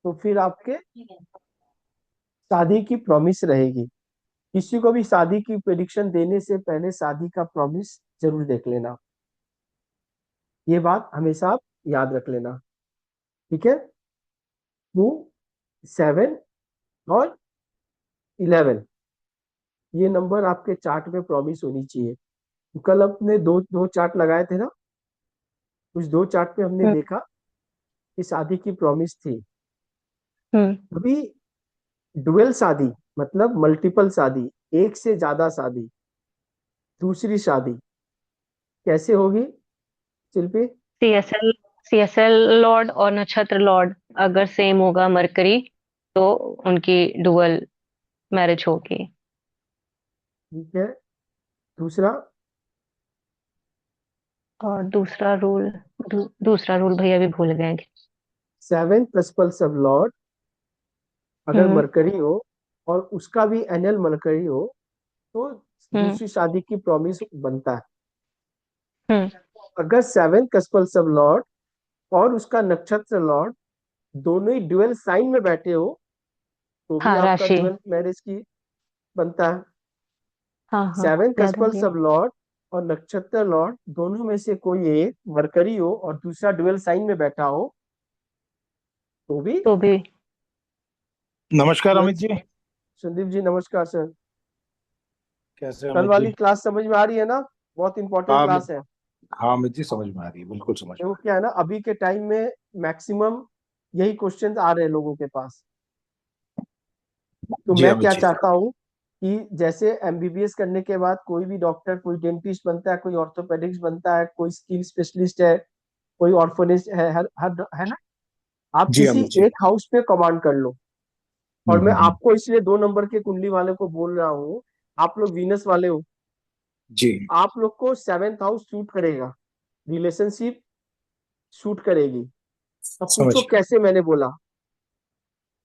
तो फिर आपके शादी की प्रॉमिस रहेगी। किसी को भी शादी की प्रेडिक्शन देने से पहले शादी का प्रॉमिस जरूर देख लेना। ये बात हमेशा आप याद रख लेना। ठीक है। 2, 7 और 11, ये नंबर आपके चार्ट में प्रॉमिस होनी चाहिए। तो कल अपने दो दो चार्ट लगाए थे ना, उस दो चार्ट पे हमने हम्म। देखा कि शादी की प्रॉमिस थी। हम्म। अभी डुअल शादी मतलब मल्टीपल शादी, एक से ज्यादा शादी, दूसरी शादी कैसे होगी शिल्पी? सीएसएल सीएसएल लॉर्ड और नक्षत्र लॉर्ड अगर सेम होगा मरकरी, तो उनकी डुअल मैरिज होगी। ठीक है। दूसरा, और दूसरा रूल भैया भी भूल गए। सेवन प्रिंसिपल सब लॉर्ड अगर हम्म। मरकरी हो और उसका भी एनल मरकरी हो, तो हम्म। दूसरी शादी की प्रॉमिस बनता है। हम्म। अगर सेवन प्रिंसिपल सब लॉर्ड और उसका नक्षत्र लॉर्ड दोनों ही ड्यूअल साइन में बैठे हो, तो भी हाँ, आपका राशि। ड्यूअल मैरिज की बनता है। हाँ हाँ, सेवन याद आ प्रिंसिपल गया। सब लॉर्ड और नक्षत्र लॉर्ड दोनों में से कोई एक मरकरी हो और दूसरा ड्यूअल साइन में बैठा हो, तो भी तो भी। नमस्कार ड्यूअल। अमित जी। संदीप जी नमस्कार सर। कैसे हैं कल अमित जी? वाली क्लास समझ में आ रही है ना? बहुत इंपॉर्टेंट हाँ अमित। क्लास है। हाँ अमित जी, समझ में आ रही है, बिल्कुल समझ में देखो आ रही क्या है ना, अभी के टाइम में मैक्सिमम यही क्वेश्चंस आ रहे हैं लोगों के पास। तो है। जी मैं अमित क्या जी। चाहता हूँ कि जैसे एमबीबीएस करने के बाद कोई भी डॉक्टर, कोई डेंटिस्ट बनता है, कोई ऑर्थोपेडिक्स बनता है, कोई स्किन स्पेशलिस्ट है, कोई ऑर्फनेज है, हर है ना। आप जी किसी अमित जी। एक हाउस पे कमांड कर लो। हम्म और मैं हम्म हम्म। आपको इसलिए 2 नंबर के कुंडली वाले को बोल रहा हूँ। आप लोग वीनस वाले हो, जी। आप लोग को सेवेंथ हाउस सूट करेगा, रिलेशनशिप सूट करेगी। अब समझ पूछो गया। कैसे मैंने बोला।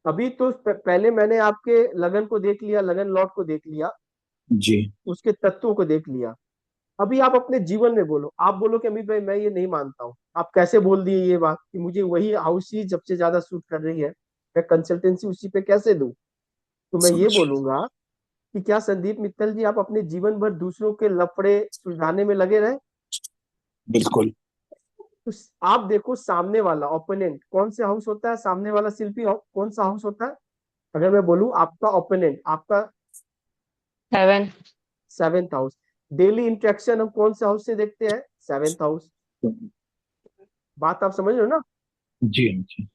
अभी तो पहले मैंने आपके लगन को देख लिया, लगन लॉट को देख लिया, जी। उसके तत्वों को देख लिया। अभी आप अपने जीवन में बोलो, आप बोलो कि अमित भाई मैं ये नहीं मानता हूँ। आप कैसे बोल दिए ये बात कि मुझे वही हाउस ही सबसे ज्यादा सूट कर रही है, मैं कंसल्टेंसी उसी पे कैसे दूं? तो मैं ये समझ गया। बोलूंगा कि क्या संदीप मित्तल जी आप अपने जीवन भर दूसरों के लफड़े सुलझाने में लगे रहे? बिल्कुल। तो आप देखो सामने वाला ओपोनेंट कौन से हाउस होता है, सामने वाला शिल्पी कौन सा हाउस होता है? अगर मैं बोलूं आपका ओपोनेंट आपका 7। सेवेंथ हाउस, डेली इंटरेक्शन हम कौन से हाउस से देखते हैं? Seventh house. बात आप समझ रहे हो ना? जी अमित जी।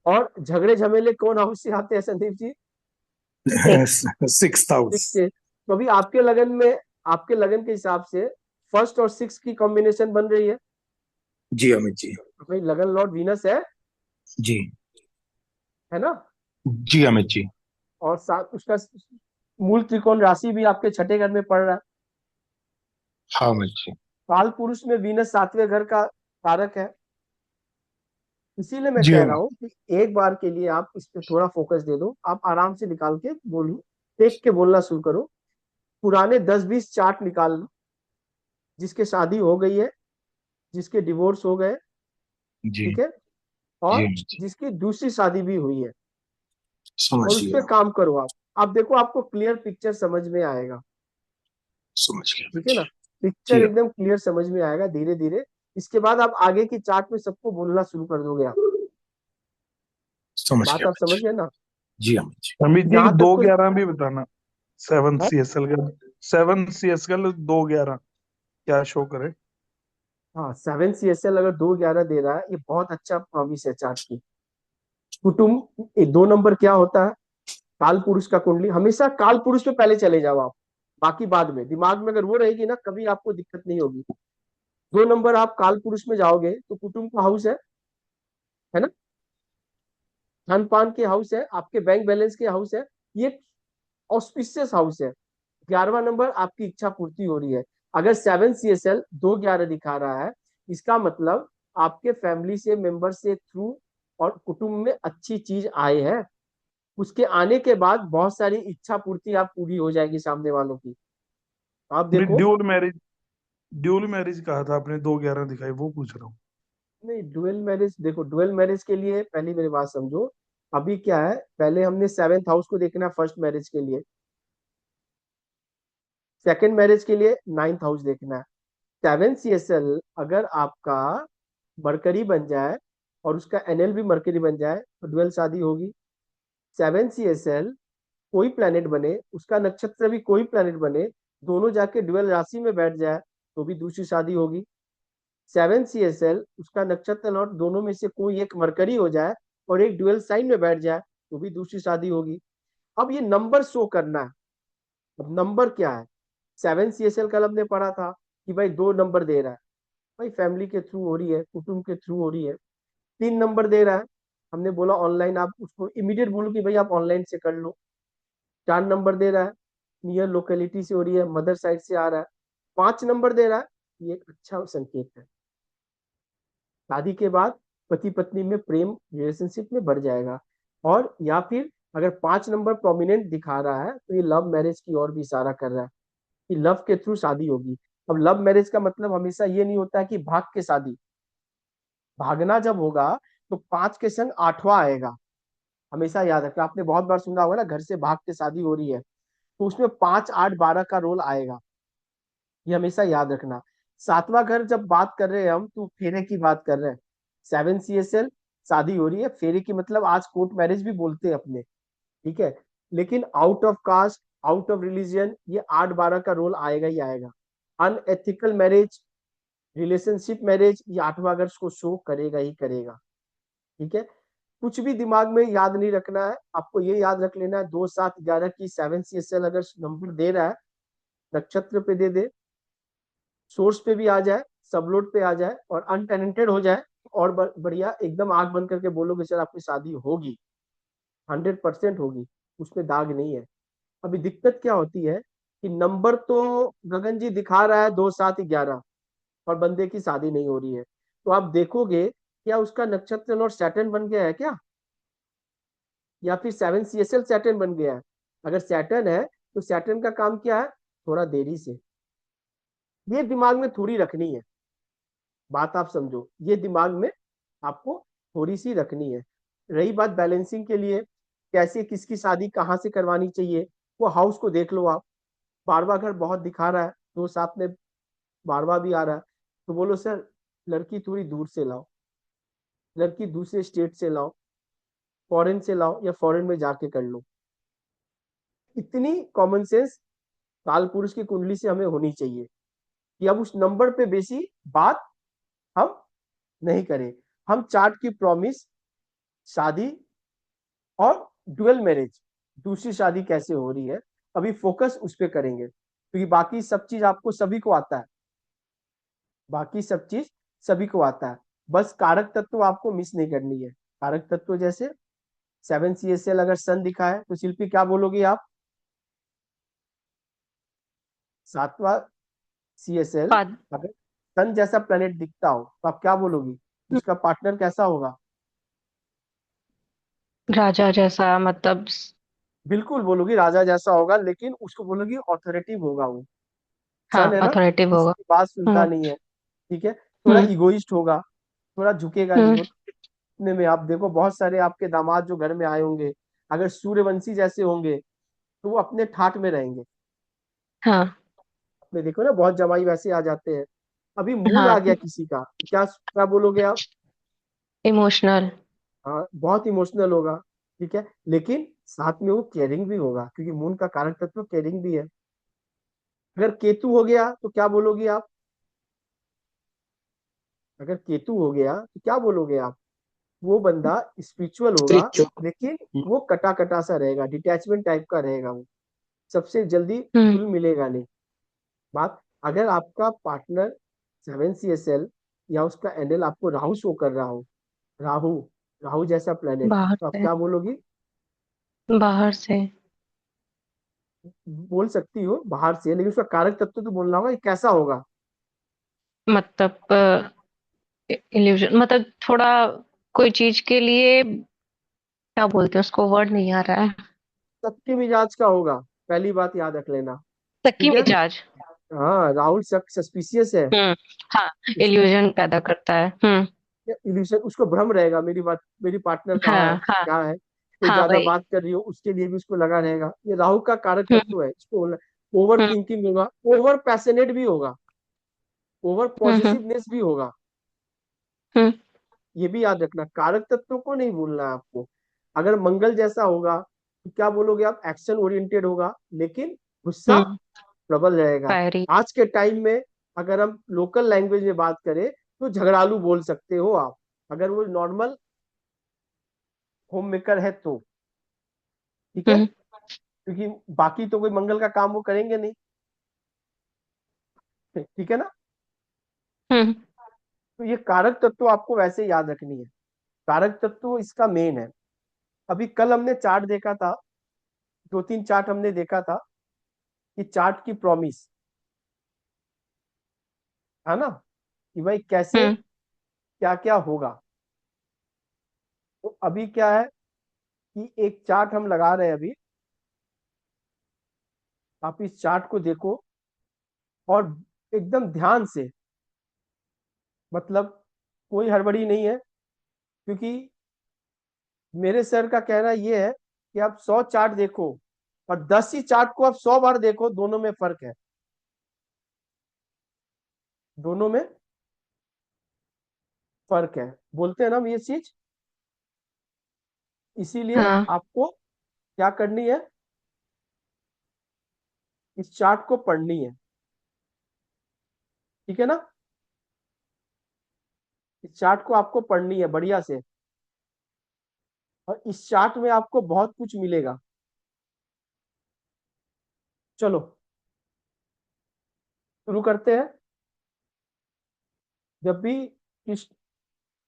और झगड़े झमेले कौन हाउस से आते हैं Sandeep ji? 6। Six house. Six से। तो अभी आपके लगन में, आपके लगन के हिसाब से फर्स्ट और सिक्स की कॉम्बिनेशन बन रही है। जी अमित जी। तो भाई लगन लॉर्ड वीनस जी। है ना। जी अमित जी। और साथ उसका मूल त्रिकोण राशि भी आपके छठे घर में पड़ रहा है। हाँ अमित जी। काल पुरुष में वीनस सातवें घर का कारक है। इसीलिए मैं जी कह रहा अमित। हूँ कि एक बार के लिए आप इस पे थोड़ा फोकस दे दो, आप आराम से निकाल के बोलो, देख के बोलना शुरू करो। पुराने 10-20 चार्ट निकाल लो, जिसके शादी हो गई है, जिसके डिवोर्स हो गए, जी। ठीक है, जी और अमित जी। जिसकी दूसरी शादी भी हुई है, समझ और उस पर गया। काम करो आप देखो आपको क्लियर पिक्चर समझ में आएगा। समझ गया ठीक अमित है ना। जी। पिक्चर जी एकदम क्लियर समझ में आएगा धीरे धीरे। इसके बाद आप आगे की चार्ट में सबको बोलना शुरू कर दोगे आप। समझ बात गया आप अमित समझ जी। गए ना? जी अमित जी। अमित जी, यहाँ तक दो कोई ग्यारह भी बताना। सेवन है? सी एस एल का 7 CSL 211 क्या शो करे? हाँ, 7 CSL अगर 2-11 दे रहा है, ये बहुत अच्छा प्रॉमिस है चार्ट की। कुटुंब 2 नंबर क्या होता है? काल पुरुष का कुंडली, हमेशा काल पुरुष पे पहले चले जाओ आप, बाकी बाद में। दिमाग में अगर वो रहेगी ना, कभी आपको दिक्कत नहीं होगी। 2 नंबर आप काल पुरुष में जाओगे तो कुटुंब का हाउस है ना। खान पान के हाउस है, आपके बैंक बैलेंस के हाउस है। ये ऑस्पिशियस हाउस है। 11वां नंबर आपकी इच्छा पूर्ति हो रही है। अगर 7 CSL 2-11 दिखा रहा है, इसका मतलब आपके फैमिली से मेंबर से थ्रू और कुटुंब में अच्छी चीज आए है। उसके आने के बाद बहुत सारी इच्छा पूर्ति आप पूरी हो जाएगी सामने वालों की। आप नहीं, देखो। ड्यूल मैरिज कहा था आपने, 211 दिखाई, वो पूछ रहा हूँ। नहीं, डुअल मैरिज देखो, डुअल मैरिज के लिए पहली मेरी बात समझो। अभी क्या है, पहले हमने सेवेंथ हाउस को देखना है फर्स्ट मैरिज के लिए, सेकंड मैरिज के लिए नाइन्थ हाउस देखना है। सेवन सीएसएल अगर आपका मरकरी बन जाए और उसका एनएल भी मरकरी बन जाए तो डुअल शादी होगी। सेवन सीएसएल कोई प्लेनेट बने, उसका नक्षत्र भी कोई प्लेनेट बने, दोनों जाके डुअल राशि में बैठ जाए तो भी दूसरी शादी होगी। सेवन सीएसएल उसका नक्षत्र और दोनों में से कोई एक मरकरी हो जाए और एक डुअल साइन में बैठ जाए तो भी दूसरी शादी होगी। अब ये नंबर शो करना है। अब नंबर क्या है, सेवन सीएसएल कल हमने पढ़ा था कि भाई दो नंबर दे रहा है, भाई फैमिली के थ्रू हो रही है, कुटुंब के थ्रू हो रही है। तीन नंबर दे रहा है, हमने बोला ऑनलाइन, आप उसको इमीडिएट बोलो कि भाई आप ऑनलाइन से कर लो। चार नंबर दे रहा है, नियर लोकेलिटी से हो रही है, मदर साइड से आ रहा है। पांच नंबर दे रहा है, ये एक अच्छा संकेत है। शादी के बाद पति पत्नी में प्रेम रिलेशनशिप में बढ़ जाएगा। और या फिर अगर पांच नंबर प्रोमिनेंट दिखा रहा है तो ये लव मैरिज की ओर भी इशारा कर रहा है कि लव के थ्रू शादी होगी। अब लव मैरिज का मतलब हमेशा ये नहीं होता है कि भाग के शादी, भागना जब होगा तो पांच के संग आठवां आएगा। हमेशा याद रखना, आपने बहुत बार सुना होगा ना, घर से भाग के शादी हो रही है, तो उसमें पांच आठ बारह का रोल आएगा। ये हमेशा याद रखना। सातवां घर जब बात कर रहे हैं हम तो फेरे की बात कर रहे हैं। सेवन सीएसएल शादी हो रही है, फेरे की मतलब आज कोर्ट मैरिज भी बोलते हैं अपने, ठीक है। लेकिन out of caste, out of religion, ये आठ बारह का रोल आएगा ही आएगा। अनएथिकल मैरिज, रिलेशनशिप मैरिज, ये आठवां घर को शो करेगा ही करेगा, ठीक है। कुछ भी दिमाग में याद नहीं रखना है, आपको ये याद रख लेना है 2 7 11 की सेवन सीएसएल अगर नंबर दे रहा है, नक्षत्र पे दे दे, सोर्स पे भी आ जाए, सबलोड पे आ जाए और अनटेनेंटेड हो जाए, और बढ़िया, एकदम आंख बंद करके बोलोगे सर आपकी शादी होगी, 100% होगी, उसमें दाग नहीं है। अभी दिक्कत क्या होती है कि नंबर तो गगन जी दिखा रहा है 2 7 11 और बंदे की शादी नहीं हो रही है। तो आप देखोगे क्या उसका नक्षत्र और सैटर्न बन गया है क्या, या फिर सेवन सीएसएल सैटर्न बन गया है। अगर सैटर्न है तो सैटर्न का काम क्या है, थोड़ा देरी से, ये दिमाग में थोड़ी रखनी है, बात आप समझो, ये दिमाग में आपको थोड़ी सी रखनी है। रही बात बैलेंसिंग के लिए, कैसे किसकी शादी कहाँ से करवानी चाहिए, वो हाउस को देख लो आप। बारहवां घर बहुत दिखा रहा है, दो साथ में बारहवां भी आ रहा है, तो बोलो सर लड़की थोड़ी दूर से लाओ, लड़की दूसरे स्टेट से लाओ, फॉरेन से लाओ, या फॉरेन में जाके कर लो। इतनी कॉमन सेंस काल पुरुष की कुंडली से हमें होनी चाहिए कि अब उस नंबर पे बेसी बात हम नहीं करें। हम चार्ट की प्रॉमिस, शादी और डुअल मैरिज, दूसरी शादी कैसे हो रही है, अभी फोकस उस पर करेंगे, क्योंकि बाकी सब चीज आपको सभी को आता है, बाकी सब चीज सभी को आता है। बस कारक तत्व आपको मिस नहीं करनी है। कारक तत्व जैसे सेवन सीएसएल अगर सन दिखा है तो शिल्पी क्या बोलोगे आप, सातवां सीएसएल फाद अगर सन जैसा प्लेनेट दिखता हो तो आप क्या बोलोगी, उसका पार्टनर कैसा होगा। राजा जैसा, मतलब बिल्कुल बोलोगी राजा जैसा होगा, लेकिन उसको बोलोगी ऑथोरेटिव होगा वो। हाँ, सन है ना, अथॉरिटेटिव किसी होगा। की बात सुनता हम्म। नहीं है, ठीक है। थोड़ा हम्म। इगोइस्ट होगा, थोड़ा झुकेगा नहीं हम्म। वो। इतने में आप देखो बहुत सारे आपके दामाद जो घर में आए होंगे, अगर सूर्यवंशी जैसे होंगे तो वो अपने ठाट में रहेंगे। हाँ। आपने देखो ना बहुत जमाई वैसे आ जाते हैं। अभी मून आ हाँ, गया किसी का, क्या क्या बोलोगे आप, इमोशनल। हाँ बहुत इमोशनल होगा, ठीक है। लेकिन साथ में वो केयरिंग भी होगा, क्योंकि मून का कारक तत्व केयरिंग भी है। अगर केतु हो गया तो क्या बोलोगे आप, अगर केतु हो गया तो क्या बोलोगे आप, वो बंदा स्पिरिचुअल होगा, स्पिरिचुअल। लेकिन वो कटा कटा सा रहेगा, डिटैचमेंट टाइप का रहेगा वो, सबसे जल्दी हम्म। घुल मिलेगा नहीं। बात, अगर आपका पार्टनर सेवन सीएसएल या उसका एंडल आपको राहु शो कर रहा हो, राहु, राहु जैसा प्लेनेट, बाहर तो आप से। क्या बोलोगी, बाहर से। बोल सकती हो बाहर से, लेकिन उसका कारक तत्व तो बोलना होगा, ये कैसा होगा। मतलब इल्यूजन, मतलब थोड़ा कोई चीज के लिए, क्या बोलते हैं उसको, वर्ड नहीं आ रहा है। सबके मिजाज का होगा, पहली बात याद रख लेना, सच्ची ठीक है। मिजाज। हाँ राहुल सस्पिशियस है, हम्म। हाँ, उसको इल्यूजन पैदा करता है। हम्म। इल्यूशन, उसको भ्रम रहेगा, मेरी बात, मेरी पार्टनर कहाँ है, हाँ। हाँ। क्या है। कोई हाँ ज्यादा भाई। बात कर रही हो उसके लिए भी उसको लगा रहेगा। ये राहु का कारक हम्म। तत्व है। इसको ओवर हम्म। थिंकिंग होगा, ओवर पैशनेट भी होगा, ओवर हम्म। पॉजिटिवनेस भी होगा। हम्म। ये भी याद रखना, कारक तत्वों को नहीं भूलना है आपको। अगर मंगल जैसा होगा तो क्या बोलोगे आप, एक्शन ओरिएंटेड होगा, लेकिन गुस्सा हम्म। प्रबल रहेगा। फायरी। आज के टाइम में अगर हम लोकल लैंग्वेज में बात करें तो झगड़ालू बोल सकते हो आप, अगर वो नॉर्मल होम मेकर है तो। ठीक है, हम्म। क्योंकि बाकी तो कोई मंगल का काम वो करेंगे नहीं। ठीक है ना। हम्म। तो ये कारक तत्व आपको वैसे याद रखनी है, कारक तत्व इसका मेन है। अभी कल हमने चार्ट देखा था, दो तीन चार्ट हमने देखा था कि चार्ट की प्रॉमिस, है ना, कि भाई कैसे हम्म। क्या क्या होगा। तो अभी क्या है कि एक चार्ट हम लगा रहे हैं अभी, आप इस चार्ट को देखो और एकदम ध्यान से, मतलब कोई हड़बड़ी नहीं है, क्योंकि मेरे सर का कहना ये है कि आप 100 चार्ट देखो और 10 ही चार्ट को आप 100 बार देखो, दोनों में फर्क है, दोनों में फर्क है, बोलते हैं ना हम ये चीज। इसीलिए हाँ। आपको क्या करनी है, इस चार्ट को पढ़नी है। ठीक है ना, इस चार्ट को आपको पढ़नी है बढ़िया से, और इस चार्ट में आपको बहुत कुछ मिलेगा। चलो शुरू करते हैं। जब भी कृष्ण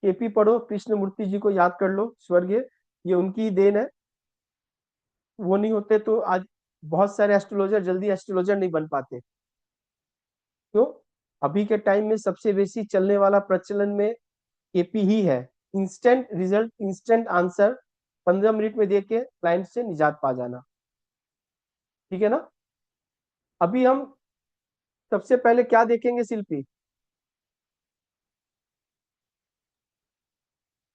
केपी पढ़ो, कृष्ण मूर्ति जी को याद कर लो, स्वर्गीय, ये उनकी ही देन है। वो नहीं होते तो आज बहुत सारे एस्ट्रोलॉजर जल्दी एस्ट्रोलॉजर नहीं बन पाते। तो अभी के टाइम में सबसे बेसी चलने वाला प्रचलन में केपी ही है। Instant result, instant answer, 15 minute में देके क्लाइंट से निजात पा जाना। ठीक है ना। अभी हम सबसे पहले क्या देखेंगे शिल्पी,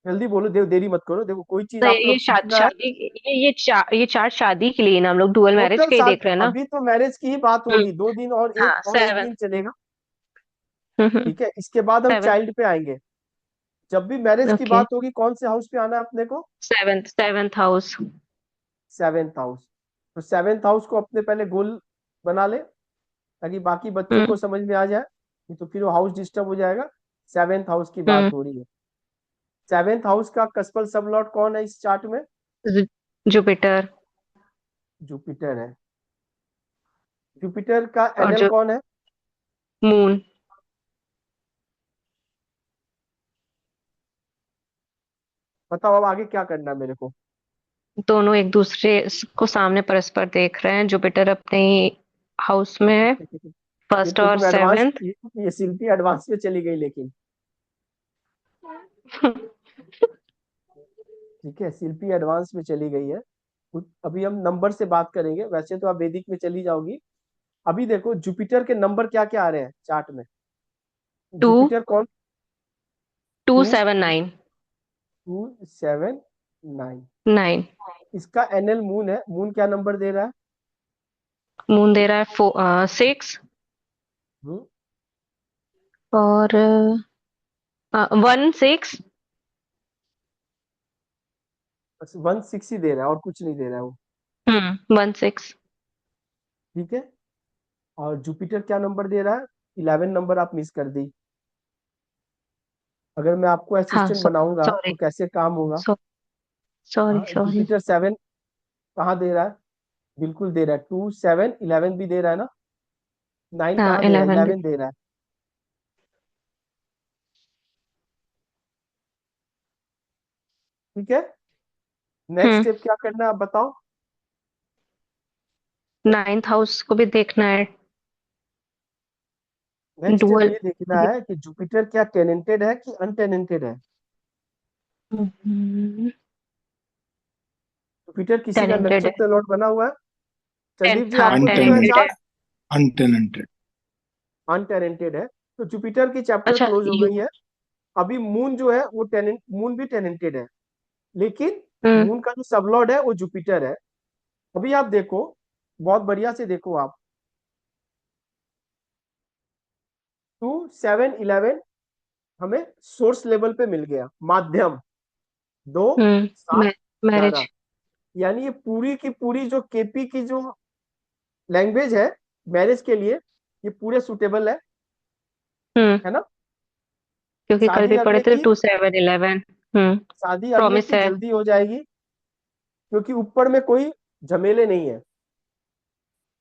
जल्दी बोलो, देरी मत करो। देखो कोई चीज तो आप ये लोग सीखना है। शादी, ये चार्ट शादी के लिए ना, हम लोग डुअल मैरिज टोटल के ही साल, देख रहे हैं ना। अभी तो मैरिज की ही बात हम्म। होगी, 2 दिन हाँ, और एक 7। दिन चलेगा। हम्म। ठीक है, इसके बाद हम 7। चाइल्ड पे आएंगे। जब भी मैरिज की ओके। बात होगी कौन से हाउस पे आना है अपने को, 7th हाउस। 7th house. तो 7th हाउस को अपने पहले गोल बना ले, ताकि बाकी बच्चों हम्म। को समझ में आ जाए, नहीं तो फिर वो हाउस डिस्टर्ब हो जाएगा। 7th हाउस की बात हम्म। हो रही है। 7th हाउस का कस्पल सबलॉर्ड कौन है इस चार्ट में, जुपिटर। जुपिटर है। जुपिटर का और एनएल जो कौन है, मून। बताओ अब आगे क्या करना है मेरे को। दोनों एक दूसरे को सामने परस्पर देख रहे हैं। जुपिटर अपने ही हाउस में है, ये फर्स्ट तो और तुम एडवांस, 7th। ये शिल्पी एडवांस में चली गई लेकिन। ठीक है, शिल्पी एडवांस में चली गई है। अभी हम नंबर से बात करेंगे, वैसे तो आप वैदिक में चली जाओगी। अभी देखो जुपिटर के नंबर क्या क्या आ रहे हैं चार्ट में। टू जुपिटर कौन, टू टू, 7 9। 2 7 9। 9। इसका एनएल मून है, मून क्या नंबर दे रहा है, मून दे रहा है 6। हम्म, और 1 6। बस 1 6 ही दे रहा है और कुछ नहीं दे रहा है वो। 1 6। ठीक है, और जुपिटर क्या नंबर दे रहा है, 11 नंबर आप मिस कर दी। अगर मैं आपको हाँ, असिस्टेंट बनाऊंगा तो सॉरी। कैसे काम होगा। सॉरी हाँ, सॉरी। जुपिटर 7 कहाँ दे रहा है, बिल्कुल दे रहा है, 2 7 11 भी दे रहा है ना। 9 हाँ, कहाँ दे रहा है, 11 भी। 11 दे रहा है। ठीक है, नेक्स्ट हम्म। स्टेप क्या करना है आप बताओ। 9th हाउस को भी देखना है। Next step dual. ये देखना है कि जुपिटर क्या टेनेंटेड है कि अनटेनेंटेड है। जुपिटर किसी का टेनेंटेड है। नक्षत्र लॉर्ड बना हुआ है। संदीप जी हाँ, आपको दिख रहा है टेनेंटेड है। चार्ट, अनटेनेंटेड, अनटेनेंटेड। अनटेनेंटेड है। तो जुपिटर की चैप्टर अच्छा, क्लोज हो यू। गई है। अभी मून जो है वो टेनेंट, मून भी टेनेंटेड है, लेकिन हम्म मून का जो सबलॉर्ड है वो जुपिटर है। अभी आप देखो, बहुत बढ़िया से देखो आप, 2 7 11 हमें सोर्स लेवल पे मिल गया, माध्यम 2 7 मैरिज। 11। यानी ये पूरी की पूरी जो केपी की जो लैंग्वेज है मैरिज के लिए, ये पूरे सुटेबल हम्म है ना। क्योंकि कल शादी भी पढ़े अगले थे की 2 7 11। शादी अगले प्रॉमिस की है। जल्दी हो जाएगी, क्योंकि ऊपर में कोई झमेले नहीं है।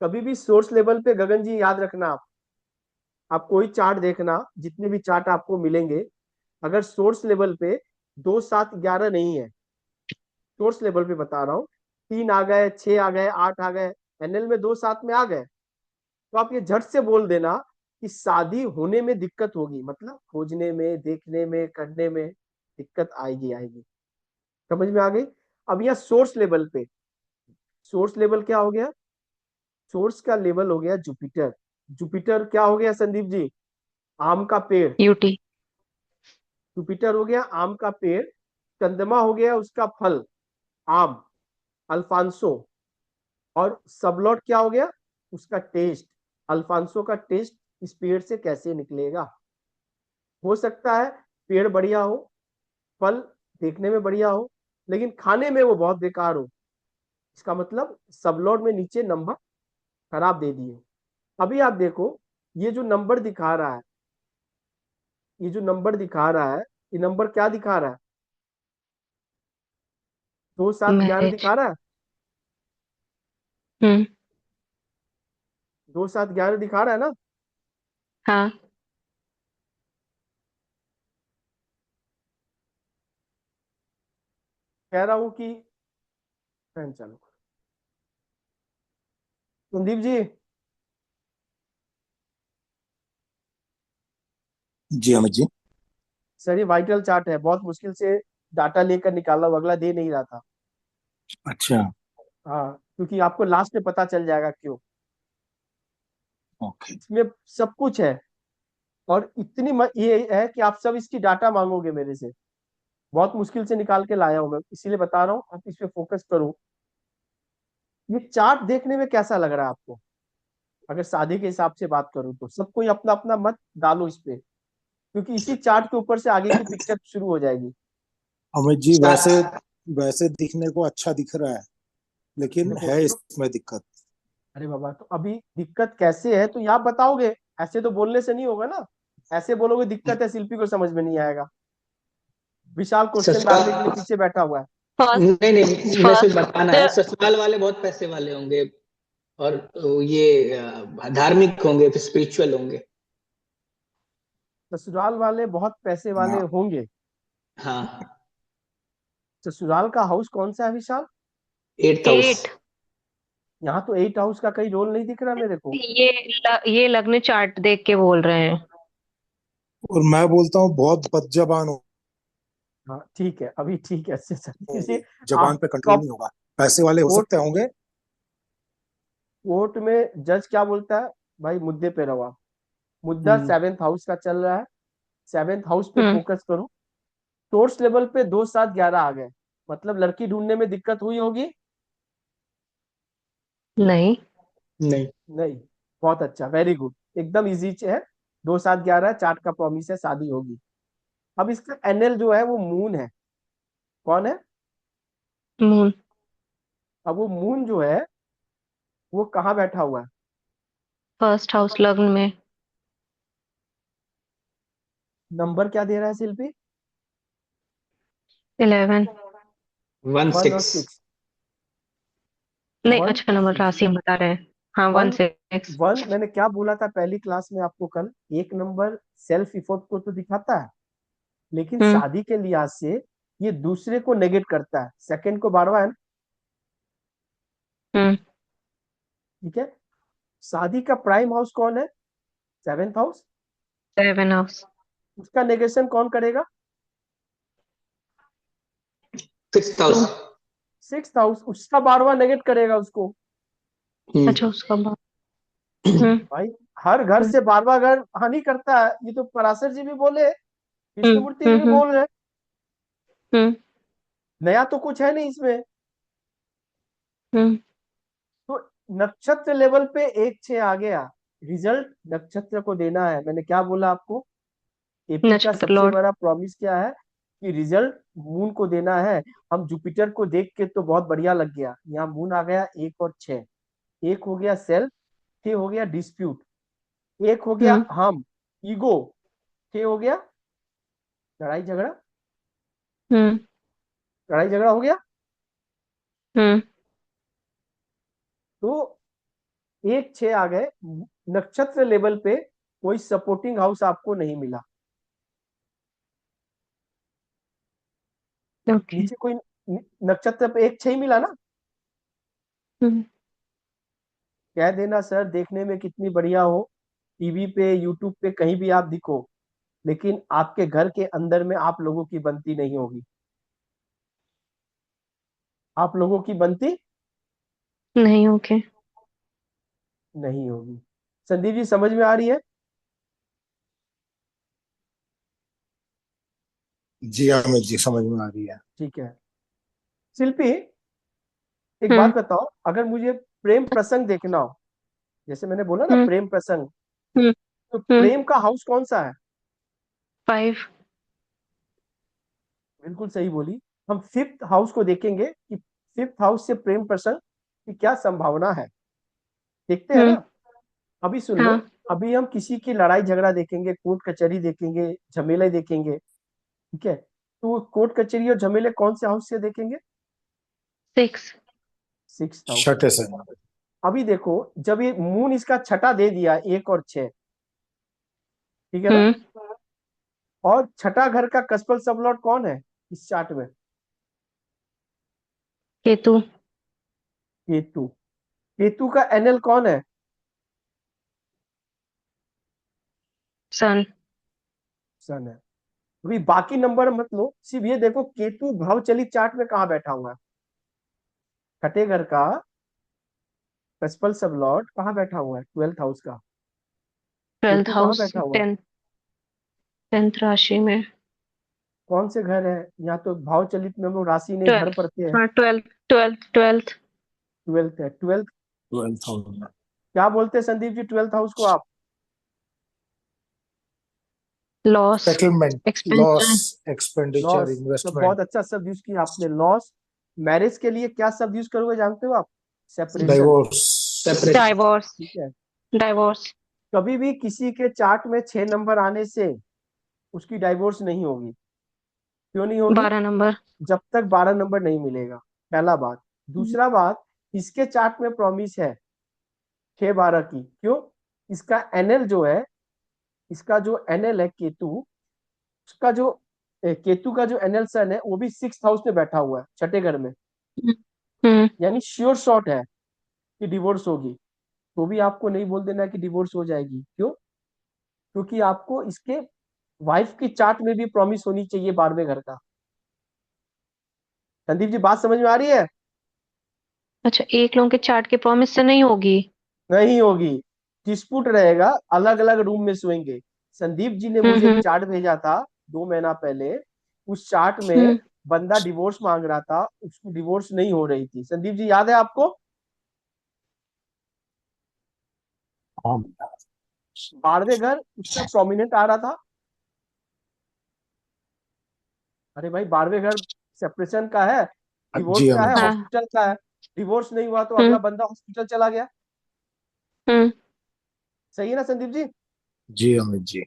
कभी भी सोर्स लेवल पे गगन जी याद रखना, आप कोई चार्ट देखना, जितने भी चार्ट आपको मिलेंगे, अगर सोर्स लेवल पे 2 7 11 नहीं है, सोर्स लेवल पे बता रहा हूँ, 3 आ गए, 6 आ गए, 8 आ गए, एनएल में 2 7 में आ गए, तो आप ये झट से बोल देना कि शादी होने में दिक्कत होगी, मतलब खोजने में, देखने में, करने में दिक्कत आएगी आएगी। समझ में आ गई। अब यह सोर्स लेवल पे, सोर्स लेवल क्या हो गया, सोर्स का लेवल हो गया जुपिटर। जुपिटर क्या हो गया संदीप जी, आम का पेड़। यूटी। जुपिटर हो गया आम का पेड़, चंद्रमा हो गया उसका फल, आम, अल्फांसो। और सबलॉट क्या हो गया, उसका टेस्ट, अल्फांसो का टेस्ट इस पेड़ से कैसे निकलेगा। हो सकता है पेड़ बढ़िया हो, फल देखने में बढ़िया हो, लेकिन खाने में वो बहुत बेकार हो, इसका मतलब सबलॉट में नीचे नंबर खराब दे दिए। अभी आप देखो, ये जो नंबर दिखा रहा है, ये जो नंबर दिखा रहा है, ये नंबर क्या दिखा रहा है, 2 7 11 मैरिज। दिखा रहा है, हम्म 2 7 11 दिखा रहा है ना। हाँ। कह रहा हूं कि फैन चालू करो। संदीप जी, जी अमित जी। सर ये वाइटल चार्ट है, बहुत मुश्किल से डाटा लेकर निकाला हूं, अगला दे नहीं रहा था। अच्छा। हाँ, क्योंकि आपको लास्ट में पता चल जाएगा क्यों। ओके। इसमें सब कुछ है, और ये है कि आप सब इसकी डाटा मांगोगे मेरे से, बहुत मुश्किल से निकाल के लाया हूं मैं, इसीलिए बता रहा हूँ आप इस पे फोकस करो। ये चार्ट देखने में कैसा लग रहा है आपको, अगर शादी के हिसाब से बात करूं तो सब कोई अपना अपना मत डालो इस पे, क्योंकि इसी चार्ट के ऊपर से आगे की पिक्चर शुरू हो जाएगी। अमित जी, वैसे वैसे दिखने को अच्छा दिख रहा है, लेकिन देखो है तो, इसमें दिक्कत। अरे बाबा, तो अभी दिक्कत कैसे है तो ये आप बताओगे, ऐसे तो बोलने से नहीं होगा ना। ऐसे बोलोगे दिक्कत है, शिल्पी को समझ में नहीं आएगा। विशाल क्वेश्चन ससुराल। डालने के लिए पीछे बैठा हुआ है। फर्स्ट नहीं नहीं, मैं सिर्फ बताना है, फर्स्ट ससुराल वाले बहुत पैसे वाले होंगे, और ये धार्मिक होंगे, स्पिरिचुअल होंगे। ससुराल वाले बहुत पैसे वाले हाँ। होंगे। हाँ। ससुराल का हाउस कौन सा है विशाल। 8 हाउस। 8। यहाँ तो 8 हाउस का कहीं रोल नहीं दिख रहा मेरे को। ये लग्न चार्ट देख के बोल रहे हैं। और मैं बोलता हूँ बहुत बदजबान हाँ ठीक है, अभी ठीक है, अच्छे से होंगे, जी। जबान आप पे कंट्रोल नहीं होगा। पैसे वाले हो कोर्ट सकते होंगे। कोर्ट में जज क्या बोलता है, भाई मुद्दे पे रहो आप। मुद्दा हम्म। 7th हाउस का चल रहा है, 7th हाउस पे हम्म फोकस करो। सोर्स लेवल पे 2 7 11 आ गए, मतलब लड़की ढूंढने में दिक्कत हुई होगी। नहीं। नहीं। नहीं, बहुत अच्छा, वेरी गुड, एकदम इजी है। 2 7 11 चार्ट का प्रॉमिस है, शादी होगी। अब इसका एनएल जो है वो मून है। कौन है, मून। अब वो मून जो है वो कहाँ बैठा हुआ है, फर्स्ट हाउस लग्न में। नंबर क्या दे रहा है शिल्पी। 11। 1 और 1 6। 6। नहीं, वन अच्छा नंबर सिक्स राशि हम बता रहे हैं। हाँ, वन वन सिक्स वन मैंने क्या बोला था पहली क्लास में आपको कल, एक नंबर सेल्फ इफोर्ट को तो दिखाता है, लेकिन हम्म शादी के लिहाज से ये दूसरे को नेगेट करता है, सेकंड को बारवा है ना, हम्म ठीक है। शादी का प्राइम हाउस कौन है, 7th हाउस, 7 हाउस। उसका नेगेशन कौन करेगा, 6 हाउस। 6th हाउस, उसका 12वां नेगेट करेगा उसको। अच्छा, उसका बाद। हम्म भाई हर घर हम्म से 12वां घर हानि करता है, ये तो पराशर जी भी बोले, हम्म कृष्णमूर्ति जी भी हम्म बोल रहे हैं। हम्म नया तो कुछ है नहीं इसमें। हम्म तो नक्षत्र लेवल पे 1-6 आ गया। रिजल्ट नक्षत्र को देना है। मैंने क्या बोला आपको? एपी का नक्षत्र सबसे लॉर्ड। बड़ा प्रॉमिस क्या है? कि रिजल्ट मून को देना है। हम जुपिटर को देख के तो बहुत बढ़िया लग गया, यहाँ मून आ गया 1 और 6। एक हो गया सेल्फ, 6 हो गया डिस्प्यूट, एक हो गया हम्म हम, ईगो, 6 हो गया लड़ाई झगड़ा। हम्म लड़ाई झगड़ा हो गया। हम्म तो 1-6 आ गए। नक्षत्र लेवल पे कोई सपोर्टिंग हाउस आपको नहीं मिला। ओके। नीचे कोई नक्षत्र पे 1-6 ही मिला ना। हम्म कह देना सर देखने में कितनी बढ़िया हो, टीवी पे यूट्यूब पे कहीं भी आप दिखो, लेकिन आपके घर के अंदर में आप लोगों की बनती नहीं होगी। आप लोगों की बनती नहीं, ओके। नहीं होगी। संदीप जी समझ में आ रही है? जी अमित जी, समझ में आ रही है। ठीक है। शिल्पी, एक बात हम्म बताओ, अगर मुझे प्रेम प्रसंग देखना हो, जैसे मैंने बोला ना हम्म प्रेम प्रसंग, हम्म तो हम्म प्रेम का हाउस कौन सा है? 5। बिल्कुल सही बोली। हम फिफ्थ हाउस को देखेंगे कि फिफ्थ हाउस से प्रेम प्रसंग की क्या संभावना है। देखते हैं हम्म ना। अभी सुन लो। हाँ। अभी हम किसी की लड़ाई झगड़ा देखेंगे, कोर्ट कचहरी देखेंगे, झमेले देखेंगे। ठीक है। तो वो कोर्ट कचहरी और झमेले कौन से हाउस से देखेंगे? 6। सिक्स हाउस से। छठे से। अभी देखो, जब ये मून इसका छठा दे दिया 1 और 6, ठीक है ना। हम्म और छठा घर का कस्पल सबलॉर्ड कौन है इस चार्ट में? केतु। केतु। केतु का एनएल कौन है? सन। सन है। अभी बाकी नंबर मत लो, सिर्फ ये देखो केतु भाव चलित चार्ट में कहाँ बैठा हुआ है। छठे घर का कस्पल सबलॉर्ड कहाँ बैठा हुआ है? 12th हाउस का। 12th केतु कहाँ हाउस, बैठा हुआ है? 10th राशि में। कौन से घर है? यहाँ तो भाव चलित में हम लोग राशि नहीं घर 12th। पढ़ते हैं। हाँ, 12th। 12th है। 12th। 12,000। क्या बोलते हैं संदीप जी 12th हाउस को आप? Loss. Settlement, loss, expansion. Expenditure, loss. तो इन्वेस्टमेंट, बहुत अच्छा शब्द यूज किया आपने, लॉस। मैरिज के लिए क्या शब्द यूज करोगे जानते हो आप? सेपरेशन। डाइवोर्स। सेपरेशन। डाइवोर्स। ठीक है। डाइवोर्स। कभी भी किसी के चार्ट में 6 नंबर आने से उसकी डाइवोर्स नहीं होगी। क्यों नहीं होगी? 12 नंबर। जब तक 12 नंबर नहीं मिलेगा। पहला बात। दूसरा बात, इसके चार्ट में प्रॉमिस है 6-12 की। क्यों? इसका एनएल जो है, इसका जो एनएल है केतु, उसका जो केतु का जो एनएल सन है वो भी 6th हाउस में बैठा हुआ है, छठे घर में। हम्म हम्म, यानी श्योर शॉट है कि डिवोर्स होगी। तो भी आपको नहीं बोल देना कि डिवोर्स हो जाएगी। क्यों? क्योंकि आपको इसके वाइफ की चार्ट में भी प्रॉमिस होनी चाहिए 12वें घर का। संदीप जी बात समझ में आ रही है? अच्छा, एक लोगों के चार्ट के प्रॉमिस से नहीं होगी। नहीं होगी। डिस्प्यूट रहेगा, अलग अलग रूम में सोएंगे। संदीप जी ने मुझे एक हम्म चार्ट भेजा था 2 महीना पहले। उस चार्ट में हम्म बंदा डिवोर्स मांग रहा था, उसको डिवोर्स नहीं हो रही थी। संदीप जी याद है आपको? 12वें घर उसका प्रोमिनेंट आ रहा था। अरे भाई 12वें घर सेपरेशन का है, डिवोर्स जी का अमित है, जी। हाँ। हॉस्पिटल का है। डिवोर्स नहीं हुआ तो हम्म अगला बंदा हॉस्पिटल चला गया। हम्म सही है ना संदीप जी? जी अमित जी।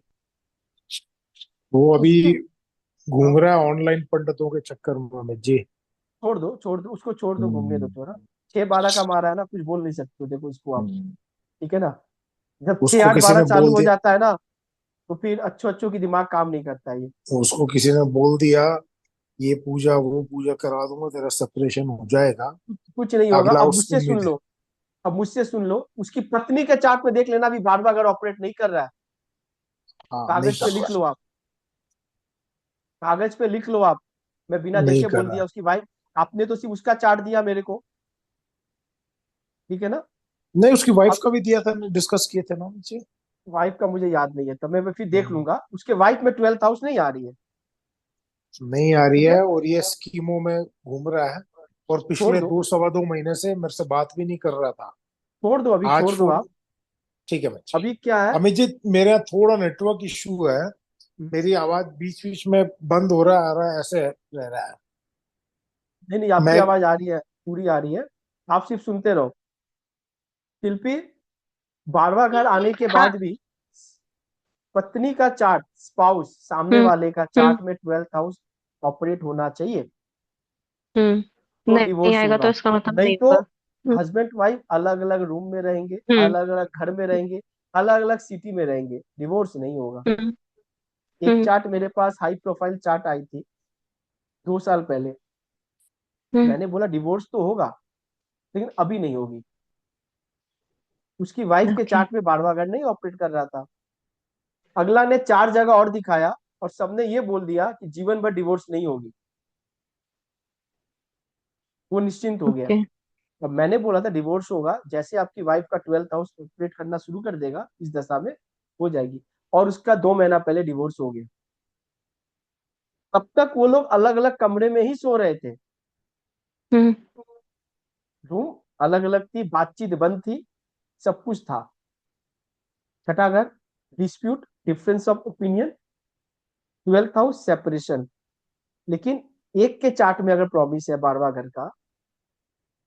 वो अभी उसकी। हाँ, घूम रहा है ऑनलाइन पंडितों के चक्कर में अमित जी। छोड़ दो छोड़ दो उसको, छोड़ दो, घूमने दो हम्म, थोड़ा। 6-12 का मारा है ना, कुछ बोल नहीं सकते हो, देखो इसको आप। हम्म। ठीक है ना। जब छह उसको आठ किसी बारह ने चालू बोल हो दिया, जाता है ना, तो फिर अच्छो अच्छो की दिमाग काम नहीं करता है ये। उसको किसी ने बोल दिया ये पूजा वो पूजा करा दूंगा, तेरा सेपरेशन हो जाएगा। कुछ नहीं होगा। अगला अब उस मुझसे सुन उम्मीद है। लो। अब मुझसे सुन लो, उसकी पत्नी के चार्ट में देख लेना, अभी 12वां घर ऑपरेट नहीं कर रहा है। हाँ, नहीं कागज पे कर लिख रहा लो आप। कागज पे लिख लो आप। मैं बिना है, नहीं देखे कर बोल रहा दिया है। उसकी वाइफ। आपने तो सिर्फ उसका चार्ट दिया मेरे को। ठीक है ना। नहीं, उसकी वाइफ अब का भी दिया था, डिस्कस किए थे ना नीचे। वाइफ का मुझे याद नहीं है, तो मैं फिर देख हम्म। लूंगा। उसके वाइफ में 12th हाउस नहीं आ रही है। नहीं आ रही ठीक है, है, और ये स्कीमों में घूम रहा है, और छोड़ पिछले दो, 2 सवा 2 महीने से मेरे से बात भी नहीं कर रहा था। छोड़ दो, अभी आज छोड़ दो फोन। आप। ठीक है बच्चे। अभी क्या है, अमित जी, मेरे यहाँ थोड़ा नेटवर्क इशू है, मेरी आवाज बीच बीच में बंद हो रहा है, आ रहा है, ऐसे रह रहा है। नहीं नहीं, आपकी मैं। आवाज आ रही है, पूरी आ रही है, आप सिर्फ सुनते रहो। शिल्पी, 12वां घर आने के हाँ। बाद भी पत्नी का चार्ट, स्पाउस, सामने हम्म। वाले का हम्म। चार्ट में 12th हाउस ऑपरेट होना चाहिए, तो नहीं डिवोर्स आएगा तो होगा। इसका मतलब नहीं नहीं तो होगा। हम्म। हस्बैंड वाइफ अलग अलग रूम में रहेंगे, हम्म। अलग अलग घर में रहेंगे, अलग अलग सिटी में रहेंगे, डिवोर्स नहीं होगा। हम्म। एक हम्म। चार्ट मेरे पास, हाई प्रोफाइल चार्ट आई थी 2 साल पहले, हम्म। मैंने बोला डिवोर्स तो होगा, लेकिन अभी नहीं होगी। उसकी वाइफ के ओके। चार्ट में 12वां घर नहीं ऑपरेट कर रहा था। अगला ने 4 जगह और दिखाया, और सबने ये बोल दिया कि जीवन भर डिवोर्स नहीं होगी, वो निश्चिंत हो गया। ओके। अब मैंने बोला था डिवोर्स होगा, जैसे आपकी वाइफ का 12th हाउस ऑपरेट करना शुरू कर देगा इस दशा में, हो जाएगी। और उसका 2 महीना पहले डिवोर्स हो गया। तब तक वो लोग अलग अलग कमरे में ही सो रहे थे, हम्म। रूम अलग अलग थी, बातचीत बंद थी, सब कुछ था। छठा घर, dispute, difference of opinion, 12th house separation. लेकिन एक के चार्ट में अगर प्रॉमिस है 12वां घर का,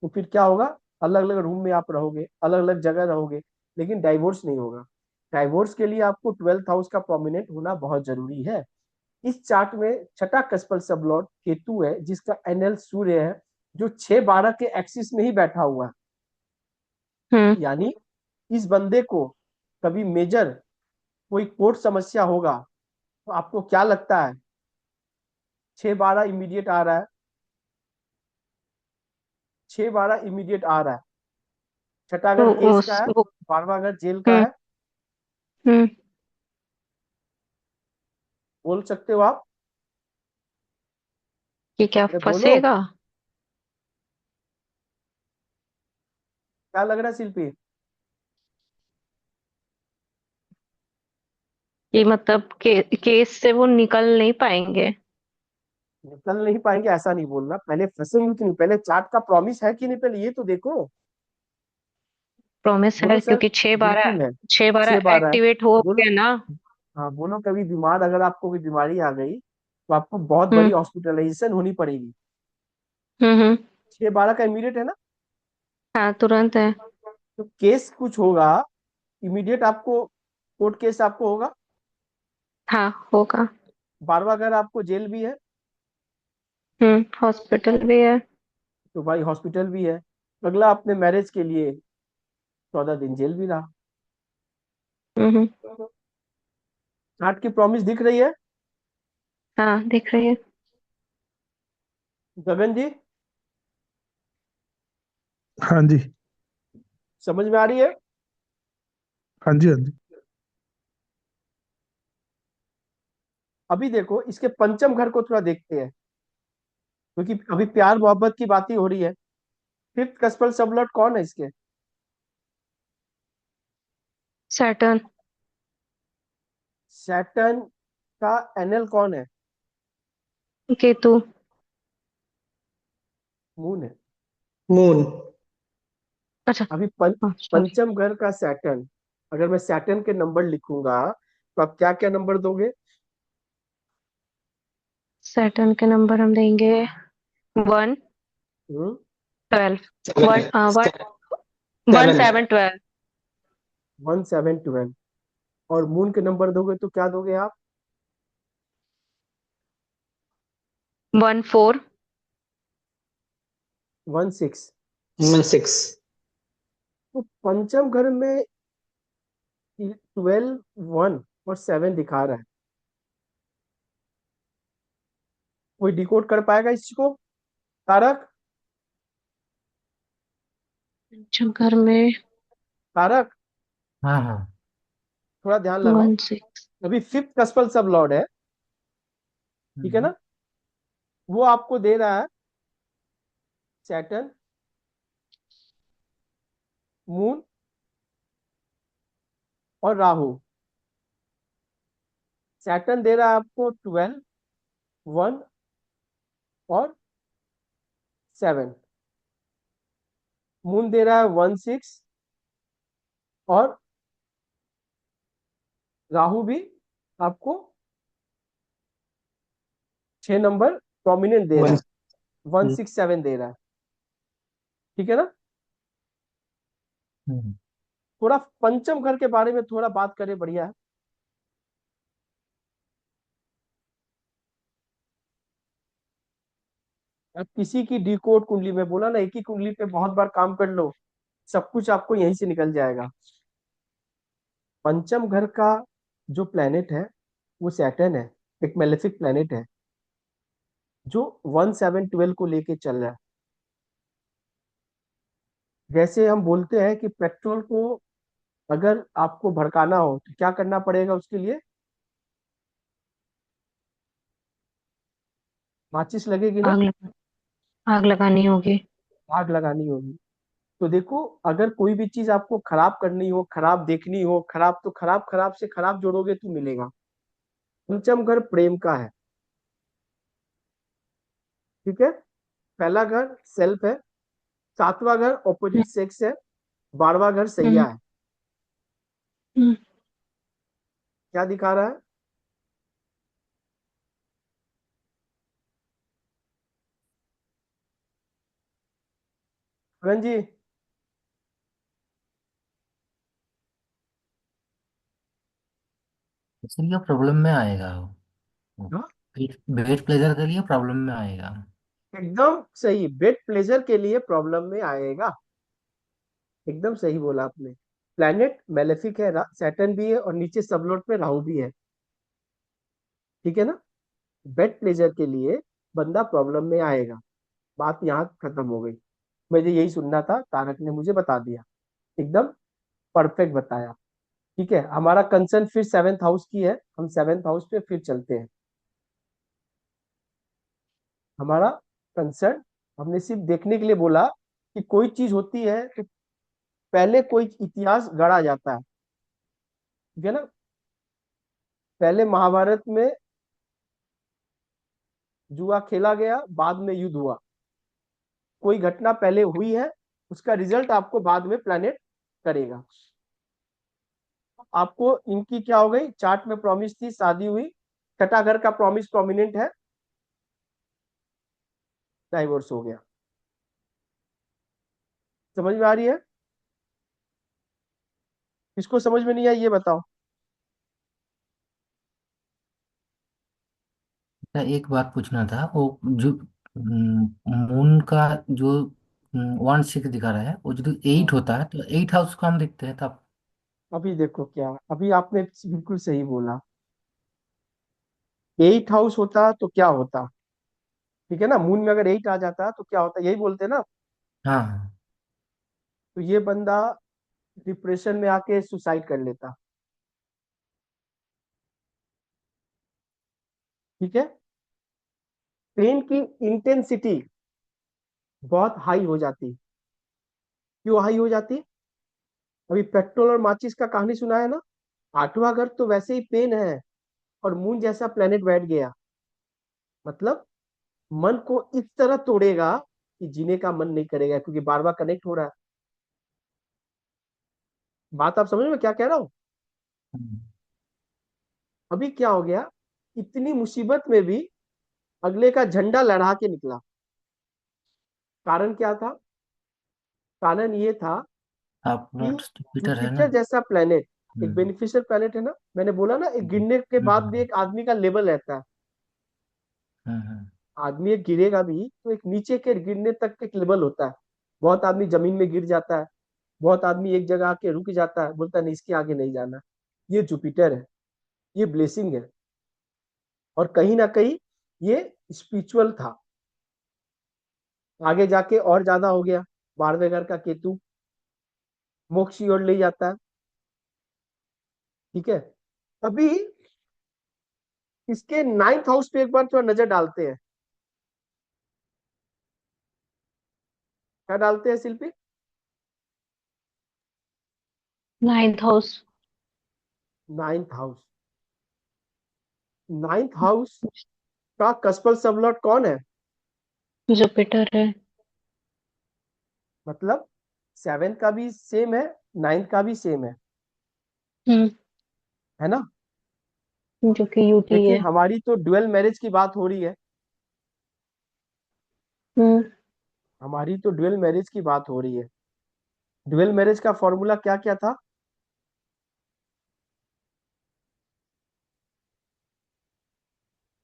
तो फिर क्या होगा, अलग अलग रूम में आप रहोगे, अलग अलग जगह रहोगे, लेकिन डाइवोर्स नहीं होगा। डाइवोर्स के लिए आपको 12th हाउस का प्रोमिनेंट होना बहुत जरूरी है। इस चार्ट में छठा कस्पल सबलॉर्ड केतु है, जिसका एनएल सूर्य है, जो 6-12 के एक्सिस में ही बैठा हुआ है। हम्म। यानी इस बंदे को कभी मेजर कोई कोर्ट समस्या होगा, तो आपको क्या लगता है, 6-12 इमीडिएट आ रहा है, 6-12 इमीडिएट आ रहा है। छठा घर तो केस का उस है, वो। 12वां घर जेल का हम्म। है। हम्म। बोल सकते हो आप, कि क्या अरे बोलो, फंसेगा? क्या लग रहा है शिल्पी। कि मतलब केस से वो निकल नहीं पाएंगे। निकल नहीं पाएंगे ऐसा नहीं बोलना, पहले फंसेंगे कि नहीं, पहले चार्ट का प्रॉमिस है कि नहीं, पहले ये तो देखो। प्रॉमिस बोलो है सर, क्योंकि छह बारह बिल्कुल है, छह छह बारह 12 है। एक्टिवेट हो बोलो, गया ना। हाँ बोलो, कभी बीमार अगर आपको कोई बीमारी आ गई, तो आपको बहुत बड़ी हम्म। हॉस्पिटलाइजेशन होनी पड़ेगी। हम्म। 6-12 का इमीडिएट है ना, हाँ, तुरंत है। तो केस कुछ होगा, इमीडिएट आपको कोर्ट केस आपको होगा। हाँ, होगा। 12वां घर आपको जेल भी है, हॉस्पिटल भी है। तो भाई हॉस्पिटल भी है। अगला अपने मैरिज के लिए 14 दिन जेल भी रहा। हम्म। चार्ट की प्रॉमिस दिख रही है हाँ, दिख रही है। गगन जी, हाँ जी। समझ में आ रही है। हाँ जी। हाँ जी। अभी देखो इसके पंचम घर को थोड़ा देखते हैं, क्योंकि अभी प्यार मोहब्बत की बात ही हो रही है। फिफ्थ कस्पल सबलॉट कौन है इसके, सैटर्न। सैटर्न का एनएल कौन है, केतु। मून है। मून। अच्छा। अभी हाँ, सॉरी। पंचम घर का सैटर्न, अगर मैं सैटर्न के नंबर लिखूंगा, तो आप क्या क्या नंबर दोगे। सैटर्न के नंबर हम देंगे 1, हम्म, 12। One seven. One one seven. 7 12। 1 7 12। और मून के नंबर दोगे तो क्या दोगे आप, 1 4। 1 6। 6। तो पंचम घर में 12 1 और 7 दिखा रहा है। कोई डिकोड कर पाएगा इसको, तारक, घर में तारक, हाँ हाँ। थोड़ा ध्यान लगाओ। 1 6। अभी फिफ्थ कस्पल सब लॉर्ड है, ठीक है हम्म, ना, वो आपको दे रहा है सैटर्न, मून और राहु। सैटर्न दे रहा है आपको 12 1 और 7। मून दे रहा है 1 6, और राहु भी आपको 6 नंबर प्रोमिनेंट दे रहा वन है, 1 6 7 दे रहा है। ठीक है ना। हम्म। थोड़ा पंचम घर के बारे में थोड़ा बात करें, बढ़िया है। अब किसी की डी कोड कुंडली में बोला ना, एक ही कुंडली पे बहुत बार काम कर लो, सब कुछ आपको यहीं से निकल जाएगा। पंचम घर का जो प्लेनेट है वो सैटर्न है, एक मेलेफिक प्लेनेट है जो 1 7 12 को लेके चल रहा है। जैसे हम बोलते हैं कि पेट्रोल को अगर आपको भड़काना हो तो क्या करना पड़ेगा उसके लिए, माचिस लगेगी ना, आग लगा आग लगानी होगी। आग लगानी होगी। तो देखो, अगर कोई भी चीज आपको खराब करनी हो, खराब देखनी हो, खराब, तो खराब खराब से खराब जोड़ोगे तो मिलेगा। पंचम घर प्रेम का है। ठीक है। पहला घर सेल्फ है, 7वां घर हम्म, ऑपोजिट सेक्स है, 12वां घर हम्म, सैया है। हम्म। क्या दिखा रहा है? अगन जी। इसलिए प्रॉब्लम में आएगा वो। हाँ? वेट प्लेजर के लिए प्रॉब्लम में आएगा। एकदम सही, बेड प्लेजर के लिए प्रॉब्लम में आएगा। एकदम सही बोला आपने। प्लैनेट मेलेफिक है, सैटर्न भी है, और नीचे सबलोट पे राहु भी है। ठीक है ना। बेड प्लेजर के लिए बंदा प्रॉब्लम में आएगा। बात यहाँ खत्म हो गई। मुझे यही सुनना था, तारक ने मुझे बता दिया, एकदम परफेक्ट बताया। ठीक है, हमारा कंसर्न फिर 7th हाउस की है, हम 7th हाउस पे फिर चलते हैं। हमारा कंसर्न, हमने सिर्फ देखने के लिए बोला कि कोई चीज होती है तो पहले कोई इतिहास गढ़ा जाता है। ठीक है ना। पहले महाभारत में जुआ खेला गया, बाद में युद्ध हुआ। कोई घटना पहले हुई है, उसका रिजल्ट आपको बाद में प्लानिट करेगा। आपको इनकी क्या हो गई, चार्ट में प्रॉमिस थी, शादी हुई, छठा घर का प्रॉमिस प्रोमिनेंट है, डाइवोर्स हो गया। समझ में आ रही है? किसको समझ में नहीं आई ये बताओ। तो एक बात पूछना था, वो जो मून का जो 1 6 दिखा रहा है, वो जो 8 हाँ। होता है तो 8 हाउस को हम देखते हैं तब। अभी देखो क्या, अभी आपने बिल्कुल सही बोला। 8 हाउस होता तो क्या होता? ठीक है ना, मून में अगर 8 आ जाता तो क्या होता, यही बोलते ना। हाँ हाँ। तो ये बंदा डिप्रेशन में आके सुसाइड कर लेता। ठीक है। पेन की इंटेंसिटी बहुत हाई हो जाती। क्यों हाई हो जाती? अभी पेट्रोल और माचिस का कहानी सुना है ना। 8वां घर तो वैसे ही पेन है, और मून जैसा प्लेनेट बैठ गया, मतलब मन को इस तरह तोड़ेगा कि जीने का मन नहीं करेगा, क्योंकि बार बार कनेक्ट हो रहा है। बात आप समझ में क्या कह रहा हूं? हम्म। अभी क्या हो गया, इतनी मुसीबत में भी अगले का झंडा लहरा के निकला। कारण क्या था? कारण ये था कि अपना जुपिटर है ना। जुपिटर जैसा प्लेनेट एक हम्म। बेनिफिशियल प्लेनेट है ना। मैंने बोला ना, एक गिरने के बाद भी हम्म। एक आदमी का लेवल रहता है। हम्म। आदमी एक गिरेगा भी तो एक नीचे के गिरने तक एक लेवल होता है। बहुत आदमी जमीन में गिर जाता है, बहुत आदमी एक जगह आके रुक जाता है, बोलता है नहीं, इसके आगे नहीं जाना। ये जुपिटर है, ये ब्लेसिंग है, और कहीं ना कहीं ये स्पिरिचुअल था। आगे जाके और ज्यादा हो गया। 12वें घर का केतु मोक्ष की ओर ले जाता है। ठीक है। अभी इसके 9th हाउस पे एक बार थोड़ा नजर डालते हैं। क्या डालते हैं शिल्पी? 9th house. 9th house. 9th house का कस्पल सबलॉट कौन है? जुपिटर है। मतलब 7 का भी सेम है, 9 का भी सेम हम्म है ना। जो कि यूटी लेकिन है। हमारी तो ड्यूअल मैरिज की बात हो रही है, हम्म हमारी तो ड्यूअल मैरिज की बात हो रही है। ड्यूअल मैरिज का फॉर्मूला क्या क्या था?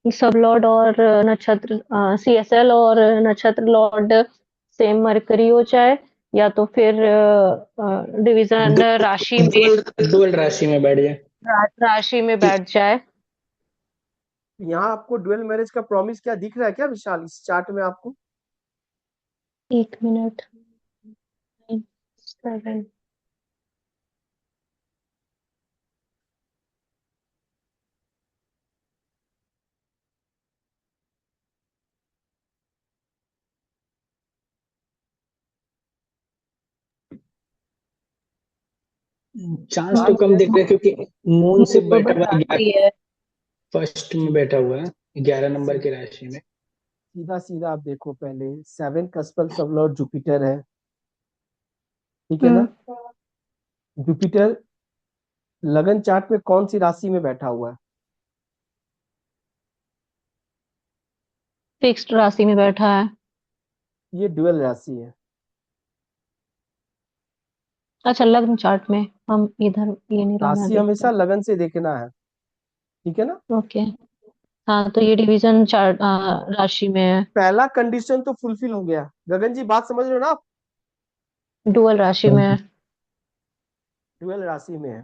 सब लॉर्ड और नक्षत्र, सीएसएल और नक्षत्र लॉर्ड सेम मरकरी हो जाए, या तो फिर डिवीजन राशि में, डुअल डुअल राशि में बैठ जाए। राशि में बैठ जाए। यहाँ आपको ड्यूअल मैरिज का प्रॉमिस क्या दिख रहा है क्या विशाल, इस चार्ट में आपको? एक मिनट। 7। चांस तो चांस कम है, दिख रहा है क्योंकि मून से बैठा मूवेबल हुआ है राशि है। फर्स्ट में बैठा हुआ है 11 नंबर की राशि में। सीधा सीधा आप देखो, पहले 7 कस्पल सब लॉर्ड जुपिटर है, ठीक है ना। हम्म जुपिटर लगन चार्ट में कौन सी राशि में बैठा हुआ है? फिक्स्ड राशि में बैठा है। ये ड्यूअल राशि है। अच्छा, लग्न चार्ट में हम इधर ये नहीं रहना राशि देखते। हमेशा लगन से देखना है, ठीक है ना। ओके। हाँ, तो ये डिवीजन चार्ट राशि में है। पहला कंडीशन तो फुलफिल हो गया, गगन जी बात समझ रहे हो ना आप। डुअल राशि में है। ड्यूअल राशि में है,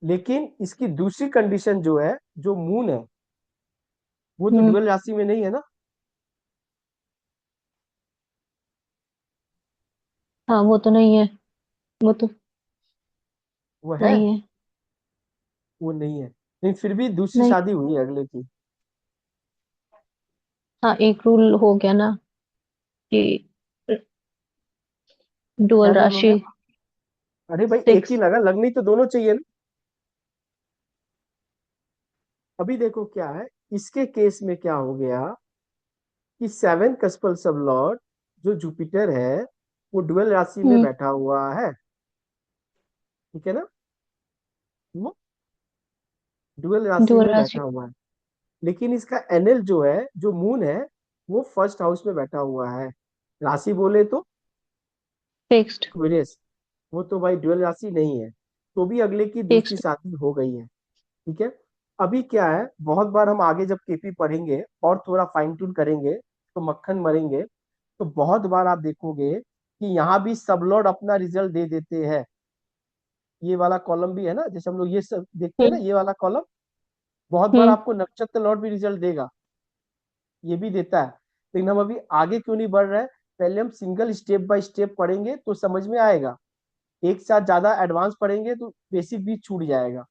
लेकिन इसकी दूसरी कंडीशन जो है, जो मून है, वो तो हम्म ड्यूअल राशि में नहीं है ना। हाँ, वो तो नहीं है। वो तो वो है, नहीं है। वो नहीं है, लेकिन फिर भी दूसरी नहीं। शादी हुई है अगले की। हाँ, एक रूल हो गया ना कि क्या डुअल रूल हो राशि गया? अरे भाई एक ही 6। लगा, लगनी तो दोनों चाहिए ना। अभी देखो क्या है, इसके केस में क्या हो गया कि 7 कस्पल सब लॉर्ड जो जुपिटर है, वो ड्यूअल राशि में हम्म बैठा हुआ है, ठीक है ना। वो ड्यूअल राशि डुअल में बैठा राशि हुआ है, लेकिन इसका एनएल जो है, जो मून है, वो फर्स्ट हाउस में बैठा हुआ है। राशि बोले तो फिक्स्ड। क्विरियस, वो तो भाई ड्यूअल राशि नहीं है, तो भी अगले की दूसरी फिक्स्ड। शादी हो गई है, ठीक है। अभी क्या है, बहुत बार हम आगे जब केपी पढ़ेंगे और थोड़ा फाइन ट्यून करेंगे तो मक्खन मरेंगे, तो बहुत बार आप देखोगे कि यहाँ भी सब लॉर्ड अपना रिजल्ट दे देते हैं। ये वाला कॉलम भी है ना, जैसे हम लोग ये सब देखते हैं ना, हम्म ये वाला कॉलम बहुत बार हम्म आपको नक्षत्र लॉर्ड भी रिजल्ट देगा, ये भी देता है। लेकिन हम अभी आगे क्यों नहीं बढ़ रहे हैं, पहले हम सिंगल स्टेप बाय स्टेप पढ़ेंगे तो समझ में आएगा। एक साथ ज्यादा एडवांस पढ़ेंगे तो बेसिक भी छूट जाएगा।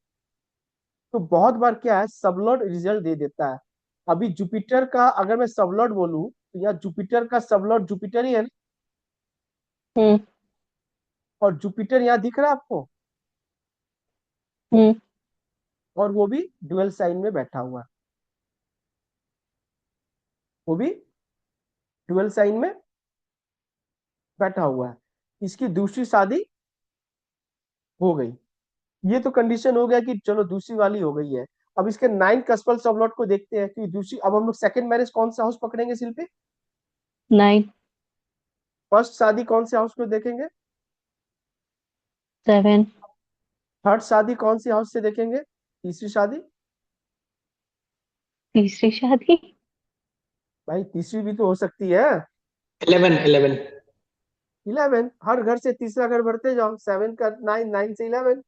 तो बहुत बार क्या है, सबलॉर्ड रिजल्ट दे देता है। अभी जुपिटर का अगर मैं सबलॉर्ड बोलूं तो यहाँ जुपिटर का सबलॉर्ड जुपिटर ही है ना? हम्म और जुपिटर यहाँ दिख रहा है आपको, हम्म और वो भी डुअल साइन में बैठा हुआ है, वो भी डुअल साइन में बैठा हुआ है। इसकी दूसरी शादी हो गई, ये तो कंडीशन हो गया कि चलो दूसरी वाली हो गई है। अब इसके 9 कस्पल सबलॉट को देखते हैं कि दूसरी, अब हम लोग सेकंड मैरिज कौन सा हाउस पकड़ेंगे शिल्पी? 9। फर्स्ट शादी कौन से हाउस को देखेंगे? 7। थर्ड शादी कौन सी हाउस से देखेंगे? तीसरी शादी? तीसरी शादी। भाई तीसरी भी तो हो सकती है। 11 11। 11, हर घर से तीसरा घर भरते जाओ, 7 का 9, 9 से 11,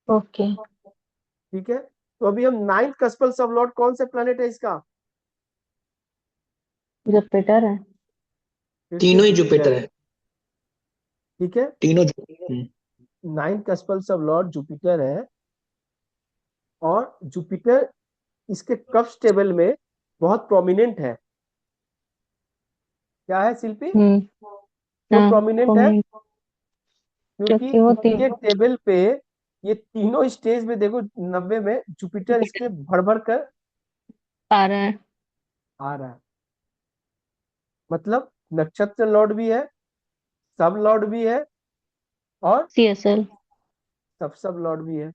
ओके। ठीक है। तो अभी हम 9 कस्पल सबलॉट कौन से प्लेनेट है इसका? जुपिटर है। फिर से तीनों ही जुपिटर जुपिटर है, है। ठीक है। तीनों 9 कस्पल सबलॉट जुपिटर है, और जुपिटर इसके कफ टेबल में बहुत प्रोमिनेंट है। क्या है शिल्पी, हम्म क्यों हाँ, प्रोमिनेंट है? प्रोमिनेंट। क्योंकि क्योंकि वो इसके टेबल पे ये तीनों स्टेज में देखो, 90 में जुपिटर इसके भर भर कर आ रहा है। आ रहा है। मतलब नक्षत्र लॉर्ड भी है, सब लॉर्ड भी है, और CSL। सब लॉर्ड भी है।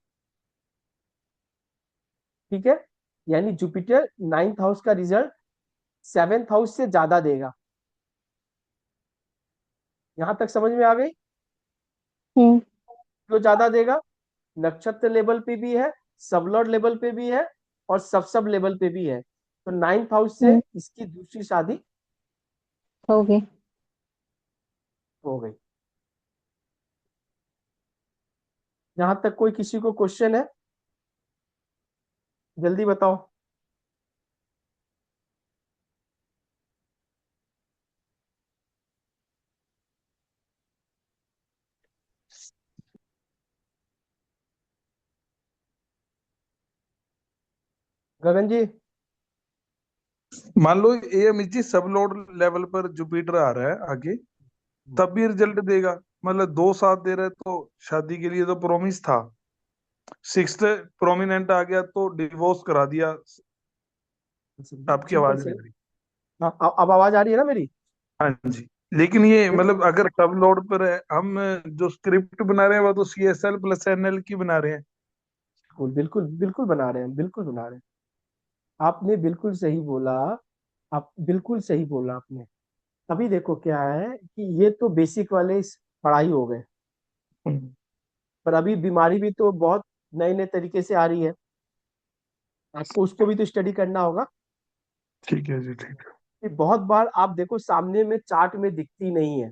ठीक है, यानी जुपिटर 9th हाउस का रिजल्ट 7th हाउस से ज्यादा देगा। यहां तक समझ में आ गई? हम्म। जो ज्यादा देगा, नक्षत्र लेवल पे भी है, सब लॉर्ड लेवल पे भी है, और सब लेवल पे भी है। तो 9th हाउस से हम्म। इसकी दूसरी शादी हो गई। हो गई। यहां तक कोई किसी को क्वेश्चन है? जल्दी बताओ। गगन जी। मान लो AMG सब लोड लेवल पर जुपिटर आ रहा है आगे, तब भी रिजल्ट देगा। मतलब 2 7 दे रहे तो शादी के लिए तो प्रॉमिस था, 6th प्रोमिनेंट आ गया तो डिवोर्स करा दिया। आपकी बिल्कुल आवाज सही। नहीं आ रही। हाँ, अब आवाज आ रही है ना मेरी? हाँ जी, लेकिन ये देखो, मतलब अगर सब लोड पर है, हम जो स्क्रिप्ट बना रहे हैं वो तो CSL+NL की बना रहे हैं। बिल्कुल बिल्कुल बिल्कुल बना रहे हैं, बिल्कुल बना रहे हैं। आपने बिल्कुल सही बोला। आप बिल्कुल सही बोला आपने। अभी देखो क्या है कि ये तो बेसिक वाले पढ़ाई हो गए, हम्म, पर अभी बीमारी भी तो बहुत नए नए तरीके से आ रही है। आपको उसको भी तो स्टडी करना होगा। ठीक है जी, ठीक है। कि बहुत बार आप देखो सामने में चार्ट में दिखती नहीं है,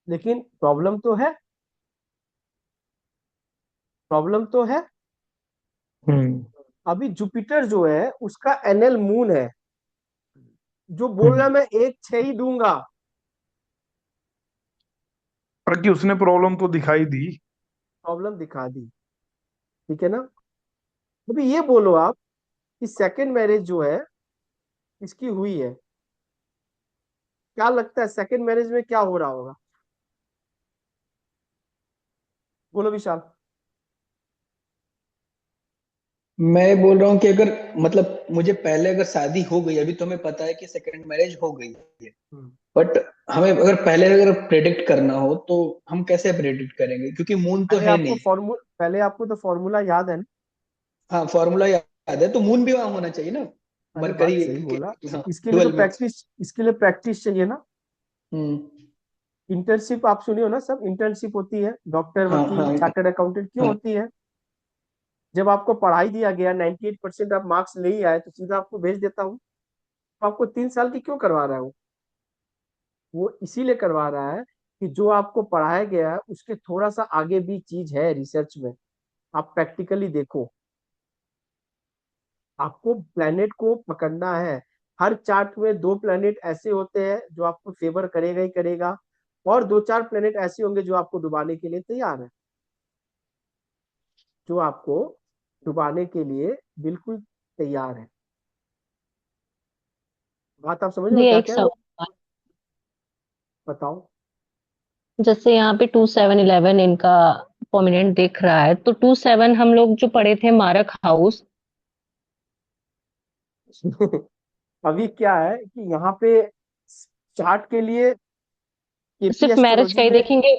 लेकिन प्रॉब्लम तो है, प्रॉब्लम तो है। हम्म। अभी जुपिटर जो है उसका एनएल मून है, जो बोल रहा है हम्म। मैं 1 6 ही दूंगा। बाकी उसने प्रॉब्लम तो दिखाई दी। प्रॉब्लम दिखा दी। ठीक है ना? अभी ये बोलो आप कि सेकंड मैरिज जो है इसकी हुई है, क्या लगता है सेकंड मैरिज में क्या हो रहा होगा? बोलो विशाल। मैं बोल रहा हूँ कि अगर मतलब मुझे पहले अगर शादी हो गई, अभी तो हमें पता है कि सेकंड मैरिज हो गई है, हम्म। बट हमें अगर पहले अगर प्रेडिक्ट करना हो तो हम कैसे प्रेडिक्ट करेंगे, क्योंकि मून तो है नहीं। पहले आपको तो फॉर्मूला याद है ना? हाँ, फॉर्मूला याद है, तो मून भी वहां होना चाहिए ना। अरे बात मरकरी सही बोला। हाँ, इसके लिए तो 12 में। प्रैक्टिस, इसके लिए प्रैक्टिस चाहिए ना। हम्म। इंटर्नशिप आप सुनी हो ना, सब इंटर्नशिप होती है, डॉक्टर हाँ वकील हाँ चार्टर्ड अकाउंटेंट क्यों हाँ। होती है? जब आपको पढ़ाई दिया गया 98% आप मार्क्स ले ही आए तो सीधा आपको भेज देता हूँ। तो आपको 3 साल की क्यों करवा रहा है वो इसीलिए करवा रहा है कि जो आपको पढ़ाया गया है उसके थोड़ा सा आगे भी चीज है रिसर्च में, आप प्रैक्टिकली देखो। आपको प्लेनेट को पकड़ना है। हर चार्ट में 2 प्लेनेट ऐसे होते हैं जो आपको फेवर करेगा ही करेगा, और 2 4 प्लेनेट ऐसे होंगे जो आपको डुबाने के लिए तैयार है, जो आपको डुबाने के लिए बिल्कुल तैयार है। बात आप समझ रहे हो भैया क्या एक कह रहा हूँ? सवाल। बताओ। जैसे यहाँ पे 2 7 11 इनका प्रोमिनेंट दिख रहा है, तो 2 7 हम लोग जो पढ़े थे मारक हाउस। अभी क्या है कि यहाँ पे चार्ट के लिए केपी सिर्फ मैरिज का एस्ट्रोलॉजी ही में, देखेंगे?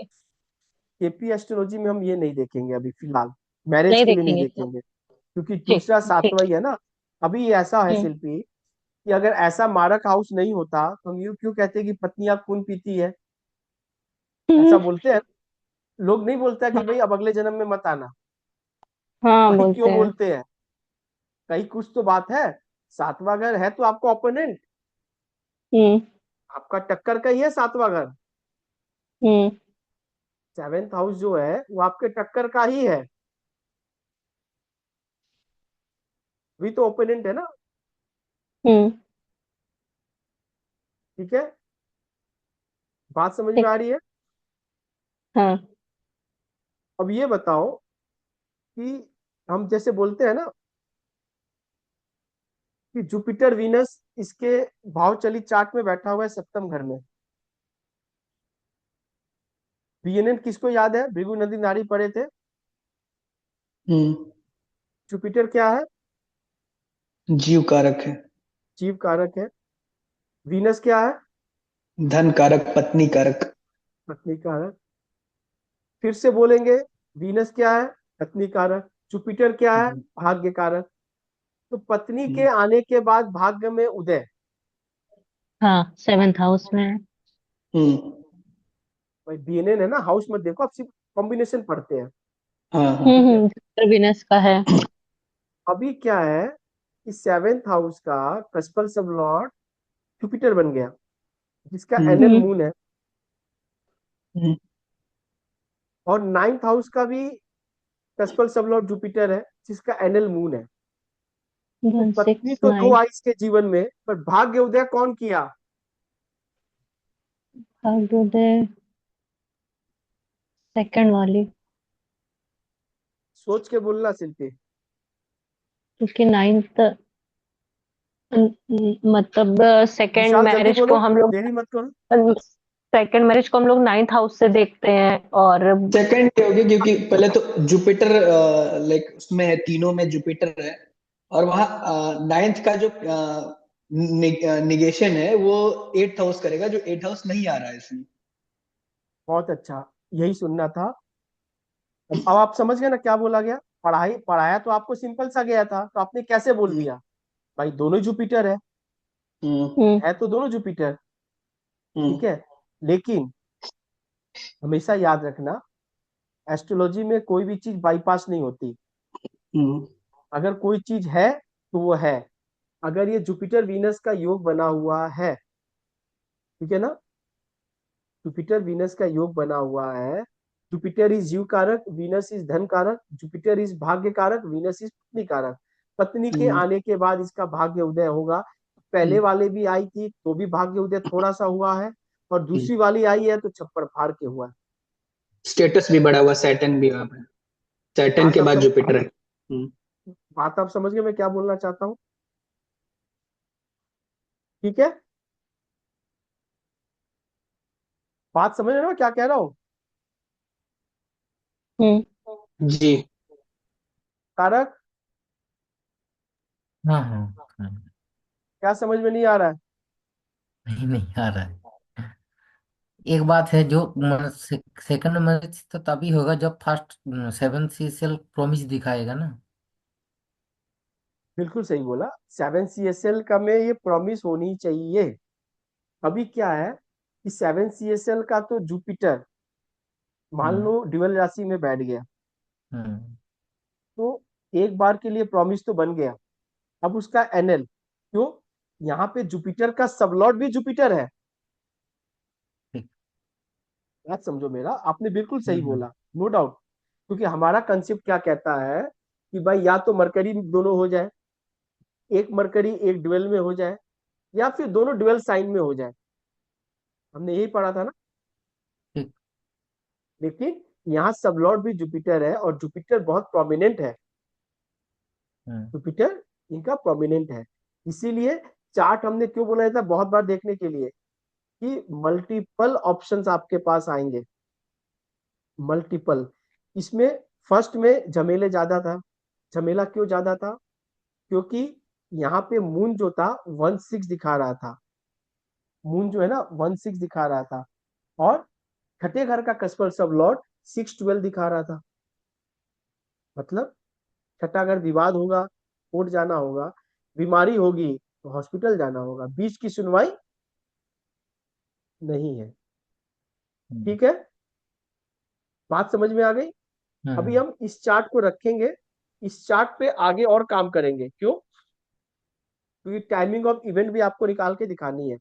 केपी एस्ट्रोलॉजी में हम ये नहीं देखेंगे अभी फिलहाल, मैरिज नहीं के लिए नहीं देखेंगे। देखेंगे, क्योंकि ठीक। दूसरा ठीक। सातवां ही है ना। अभी ये ऐसा है हम्म। शिल्पी कि अगर ऐसा मारक हाउस नहीं होता तो हम यूं क्यों कहते कि पत्नियां खून पीती है? ऐसा हम्म। बोलते हैं लोग, नहीं बोलता कि भाई हाँ। अब अगले जन्म में मत आना? हाँ, भाई बोलते क्यों हैं। बोलते हैं? कहीं कुछ तो बात है। सातवां घर है तो आपका ओपोनेंट, हम्म। आपका टक्कर का ही है सातवां घर। हम्म। 7th हाउस जो है वो आपके टक्कर का ही है, भी तो ओपोनेंट है ना। हम्म। ठीक है, बात समझ में ठीक। आ रही है? हाँ। अब ये बताओ कि हम जैसे बोलते हैं ना कि जुपिटर वीनस इसके भाव चलित चार्ट में बैठा हुआ है सप्तम घर में। बीएनएन किसको याद है? भृगु नदी नारी पढ़े थे। हम्म। जुपिटर क्या है? जीव कारक है। जीव कारक है। वीनस क्या है? धन कारक, पत्नी कारक। पत्नी कारक। फिर से बोलेंगे, वीनस क्या है? पत्नी कारक। जुपिटर क्या है? हम्म, भाग्य कारक। तो पत्नी के हम्म, आने के बाद भाग्य में उदय। हाँ, 7th हाउस में है। हम्म, भाई बीएनएन है ना, हाउस मत देखो, आप सिर्फ कॉम्बिनेशन पढ़ते हैं। हाँ हाँ। ठीक है। जुपिटर वीनस का है। अभी क्या है कि सेवेंथ हाउस का कस्पल सब लॉर्ड जुपिटर बन गया, जिसका हम्म, एनएल हम्म। मून है। हम्म, और नाइन्थ हाउस का भी कस्पल सब लॉर्ड जुपिटर है, जिसका एनएल मून है। तो 1 पत्नी 6 तो दो 9। आई इसके जीवन में, पर भाग्य उदय कौन किया? भाग्योदय सेकंड वाली। सोच के बोलना शिल्पी। क्योंकि 9th मतलब सेकंड विशाल जल्दी मैरिज को बोलो, हम लोग देरी मत करो। सेकंड मैरिज को हम लोग 9th हाउस से देखते हैं। और सेकंड पे होगी क्योंकि पहले तो जुपिटर, लाइक उसमें है, तीनों में जुपिटर है। और वहाँ नाइन्थ का जो निगेशन है वो एट्थ हाउस करेगा, जो एट्थ हाउस नहीं आ रहा है इसमें। बहुत अच्छा, यही सुनना था। अब आप समझ गए ना क्या बोला गया? पढ़ाई पढ़ाया तो आपको सिंपल सा गया था, तो आपने कैसे बोल हम्म, दिया? भाई दोनों जुपिटर हम्म, हम्म है तो दोनों जुपिटर। हम्म, ठीक है। लेकिन हमेशा याद रखना, एस्ट्रोलॉजी में कोई भी चीज बाईपास नहीं होती। हम्म, अगर कोई चीज है तो वो है। अगर ये जुपिटर वीनस का योग बना हुआ है, ठीक है ना, जुपिटर वीनस का योग बना हुआ है। जुपिटर इज जीव कारक, वीनस इज धन कारक, जुपिटर इज भाग्य कारक, वीनस इज पत्नी कारक। पत्नी के हम्म, आने के बाद इसका भाग्य उदय होगा। पहले हम्म, वाले भी आई थी तो भी भाग्य उदय थोड़ा सा हुआ है, और हम्म। दूसरी वाली आई है तो छप्पड़ फाड़ के हुआ है। स्टेटस भी बढ़ा हुआ, सैटर्न भी वहां पे, सैटर्न बात के आप बाद सम, जुपिटर है। हम्म, बात आप समझ गए मैं क्या बोलना चाहता हूँ? ठीक है। बात समझ रहे हो क्या कह रहा हूँ? हम्म जी। कारक। हाँ हाँ हाँ। क्या समझ में नहीं आ रहा है? नहीं नहीं आ रहा है। एक बात है, जो सेकंड मैरिज तो तभी होगा जब फर्स्ट सेवन सीरियल प्रॉमिस दिखाएगा ना। बिल्कुल सही बोला। 7 CSL का में ये प्रॉमिस होनी चाहिए। अभी क्या है कि 7 CSL का तो जुपिटर मान हम्म लो ड्यूअल राशि में बैठ गया, हम्म तो एक बार के लिए प्रॉमिस तो बन गया। अब उसका एनएल क्यों? यहाँ पे जुपिटर का सबलॉर्ड भी जुपिटर है। ठीक। बात समझो मेरा, आपने बिल्कुल सही हम्म बोला। No doubt. क्योंकि हमारा कंसेप्ट क्या कहता है कि भाई या तो मरकरी दोनों हो जाए, एक मरकरी एक ड्यूअल में हो जाए, या फिर दोनों ड्यूअल साइन में हो जाए। हमने यही पढ़ा था ना। ठीक। लेकिन यहाँ सबलॉर्ड भी जुपिटर है, और जुपिटर बहुत प्रोमिनेंट है। हम्म जुपिटर इनका प्रोमिनेंट है। इसीलिए चार्ट हमने क्यों बनाया था बहुत बार देखने के लिए, कि मल्टीपल ऑप्शंस आपके पास आएंगे। मल्टीपल। इसमें फर्स्ट में झमेले ज्यादा था। झमेला क्यों ज्यादा था? क्योंकि यहाँ पे मून जो था 1 6 दिखा रहा था। मून जो है ना 1 6 दिखा रहा था। और छठे घर का कस्पर सब लॉर्ड 6 12 दिखा रहा था। मतलब छठा अगर विवाद होगा, कोर्ट जाना होगा, बीमारी होगी तो हॉस्पिटल जाना होगा, बीच की सुनवाई नहीं है। हम्म ठीक है। बात समझ में आ गई? अभी हम्म हम इस चार्ट को रखेंगे, इस चार्ट पे आगे और काम करेंगे। क्यों? क्योंकि टाइमिंग ऑफ इवेंट भी आपको निकाल के दिखानी है।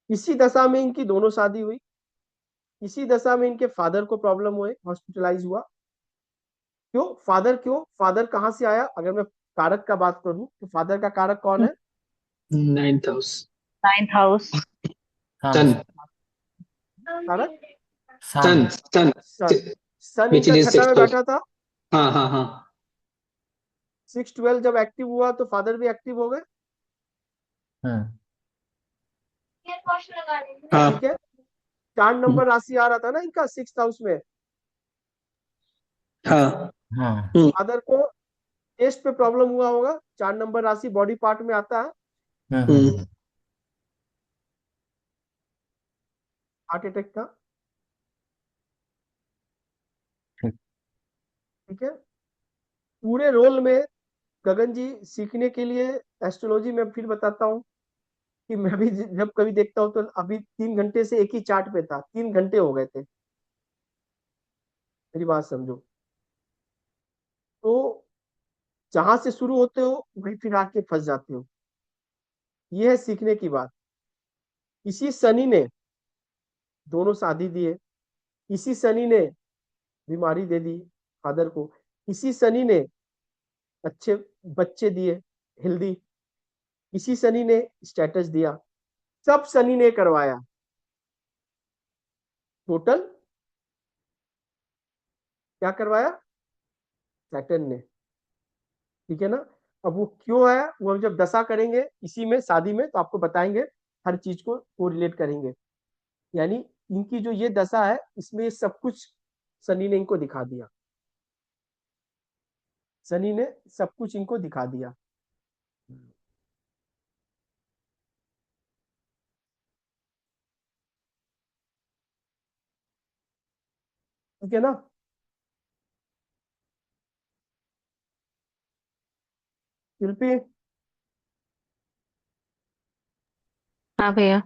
इसी दशा में इनकी दोनों शादी हुई, इसी दशा में इनके फादर को प्रॉब्लम हुए, हॉस्पिटलाइज हुआ। क्यों फादर कहाँ से आया? अगर मैं कारक का बात करूं तो फादर का कारक कौन है? Ninth house. 9th house. Sun. Sun. कारक सन। सन। सन। सन। सन विच इनका इज छठा में सिक्स हाउस। बैठा था। हाँ हाँ हाँ 6 12 जब एक्टिव हुआ तो फादर भी एक्टिव हो गए। हम्म ठीक हाँ। है। 4 नंबर राशि आ रहा था ना इनका 6th हाउस में। हाँ। हाँ हम्म, फादर को टेस्ट पे प्रॉब्लम हुआ होगा, 4 नंबर राशि बॉडी पार्ट में आता है। हम्म, हम्म हार्ट अटैक था। ठीक है। पूरे रोल में गगन जी सीखने के लिए एस्ट्रोलॉजी में फिर बताता हूँ कि मैं भी जब कभी देखता हूँ तो अभी 3 घंटे से एक ही चार्ट पे था, 3 घंटे हो गए थे। मेरी बात समझो। तो जहां से शुरू होते हो वहीं फिर आके फंस जाते हो। ये है सीखने की बात। इसी शनि ने दोनों शादी दिए, इसी शनि ने बीमारी दे दी फादर को, इसी शनि ने अच्छे बच्चे दिए, हेल्दी, इसी शनि ने स्टेटस दिया, सब शनि ने करवाया। टोटल क्या करवाया? सैटर्न ने। ठीक है ना। अब वो क्यों है वो हम जब दशा करेंगे इसी में शादी में तो आपको बताएंगे, हर चीज को कोरिलेट करेंगे। यानी इनकी जो ये दशा है इसमें सब कुछ शनि ने इनको दिखा दिया, शनि ने सब कुछ इनको दिखा दिया। ठीक है ना। शिल्पी, हाँ भैया।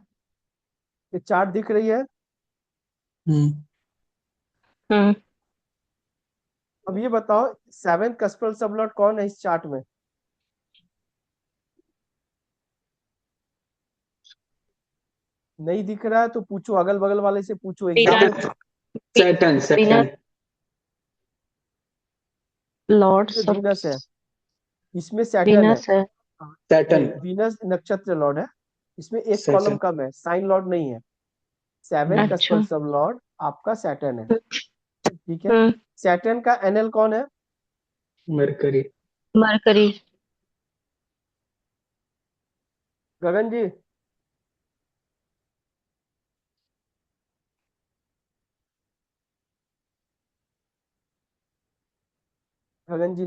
ये चार्ट दिख रही है? हम्म हम्म। अब ये बताओ 7 कस्पल सबलॉट कौन है इस चार्ट में? नहीं दिख रहा है तो पूछो, अगल बगल वाले से पूछो exam. Venus. Saturn Venus Saturn Lord में सब। वीनस है, इसमें सैटर्न है। वीनस है। नहीं, सैटर्न वीनस नक्षत्र लॉर्ड है, इसमें एक कॉलम सैटर्न कम है, साइन लॉर्ड नहीं है। 7 अच्छा। कस्पल सब लॉर्ड आपका सैटर्न है। ठीक है। हम्म। सैटर्न का एनएल कौन है? Mercury Mercury. गगन जी, गगन जी,